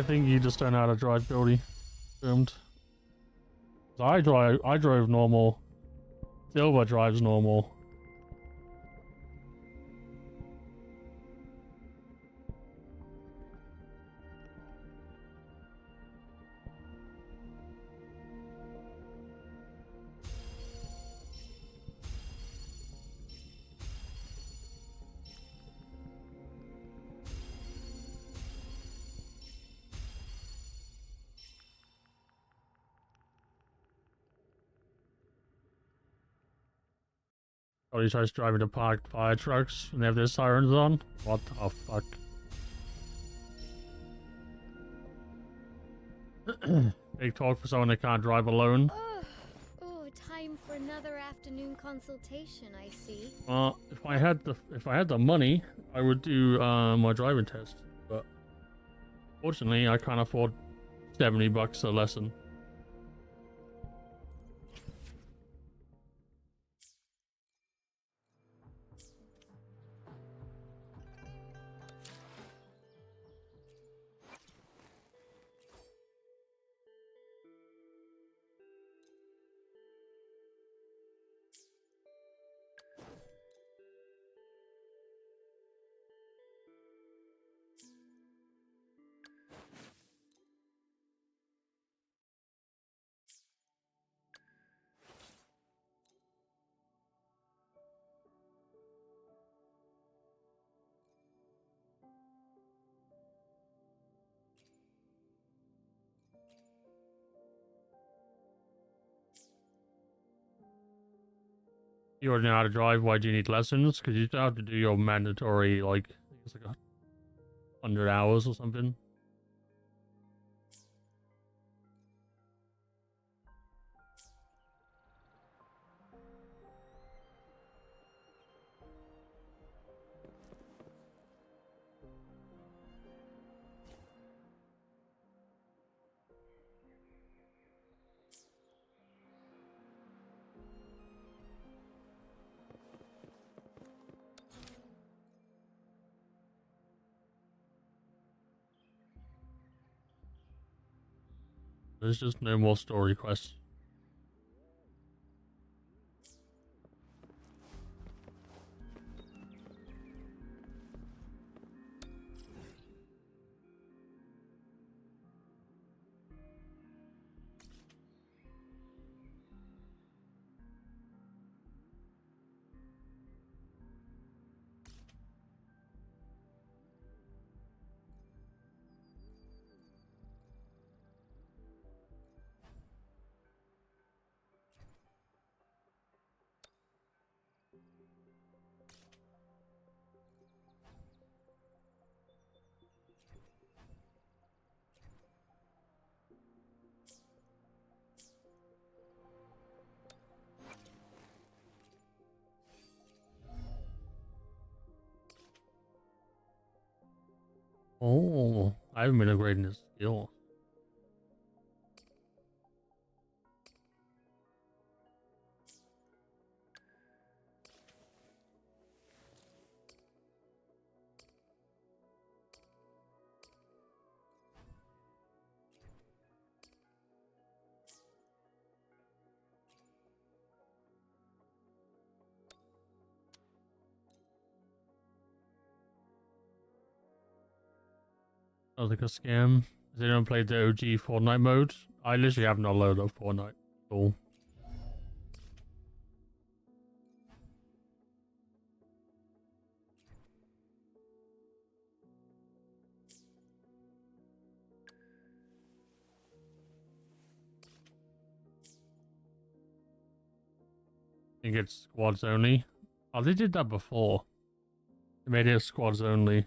you just don't know how to drive, Billy. Boomed. I drove normal. Silver drives normal. Oh, he tries driving to parked fire trucks and they have their sirens on? What the fuck? Big talk for someone that can't drive alone. Oh, time for another afternoon consultation, I see. Well, if I had the money, I would do my driving test. But fortunately, I can't afford $70 a lesson. You already know how to drive. Why do you need lessons? Because you still have to do your mandatory, like, I think it's like 100 hours or something. There's just no more story quests. Oh, I haven't been upgrading this skill. Sounds like a scam. Has anyone played the OG Fortnite mode? I literally have not loaded up Fortnite at all. I think it's squads only. Oh, they did that before. They made it squads only.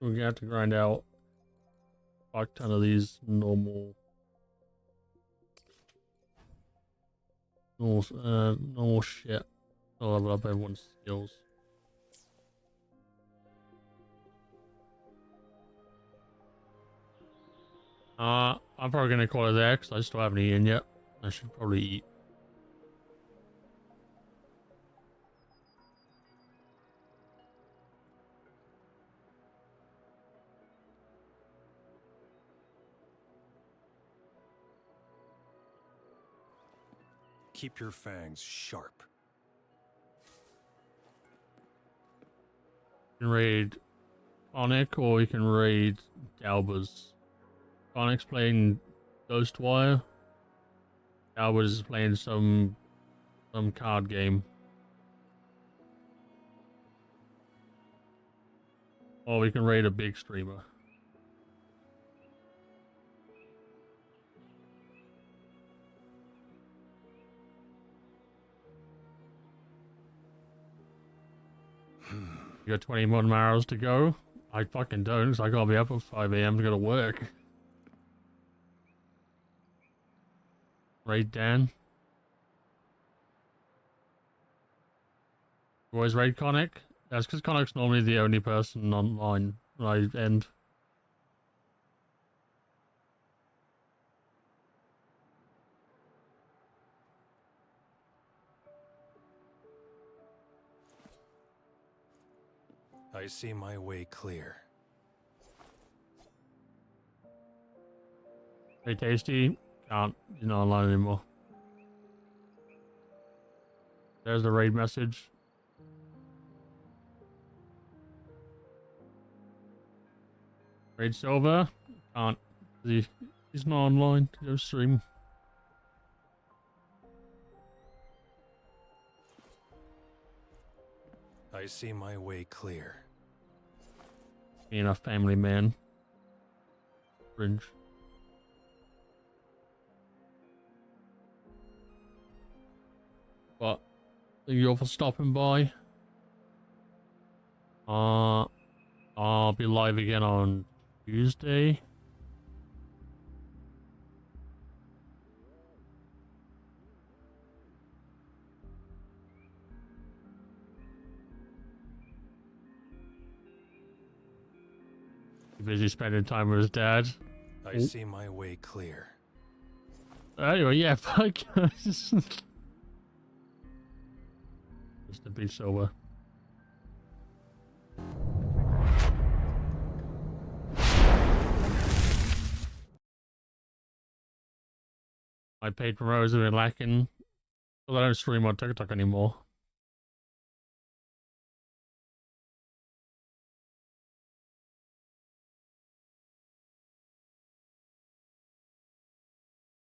we're gonna have to grind out a fuck ton of these normal shit. I'll level up everyone's skills. I'm probably gonna call it there because I still haven't eaten yet. I should probably eat. Keep your fangs sharp. You can raid Onyx or you can raid Galbers. Onyx playing Ghostwire. Galbers is playing some card game. Or we can raid a big streamer. You got 21 hours to go? I fucking don't, because I gotta be up at 5 AM to go to work. Raid Dan. You always raid Conic? That's because Conic's normally the only person online when I end. I see my way clear. Hey Tasty, can't, you're not online anymore. There's the raid message. Raid Silver, can't, he's not online to go stream. I see my way clear. Being a family man. Cringe. But thank you all for stopping by. I'll be live again on Tuesday. Busy spending time with his dad. I see my way clear. Anyway, yeah, fuck. Just to be sober. My paid promoters have been lacking. Well, I don't stream on TikTok anymore.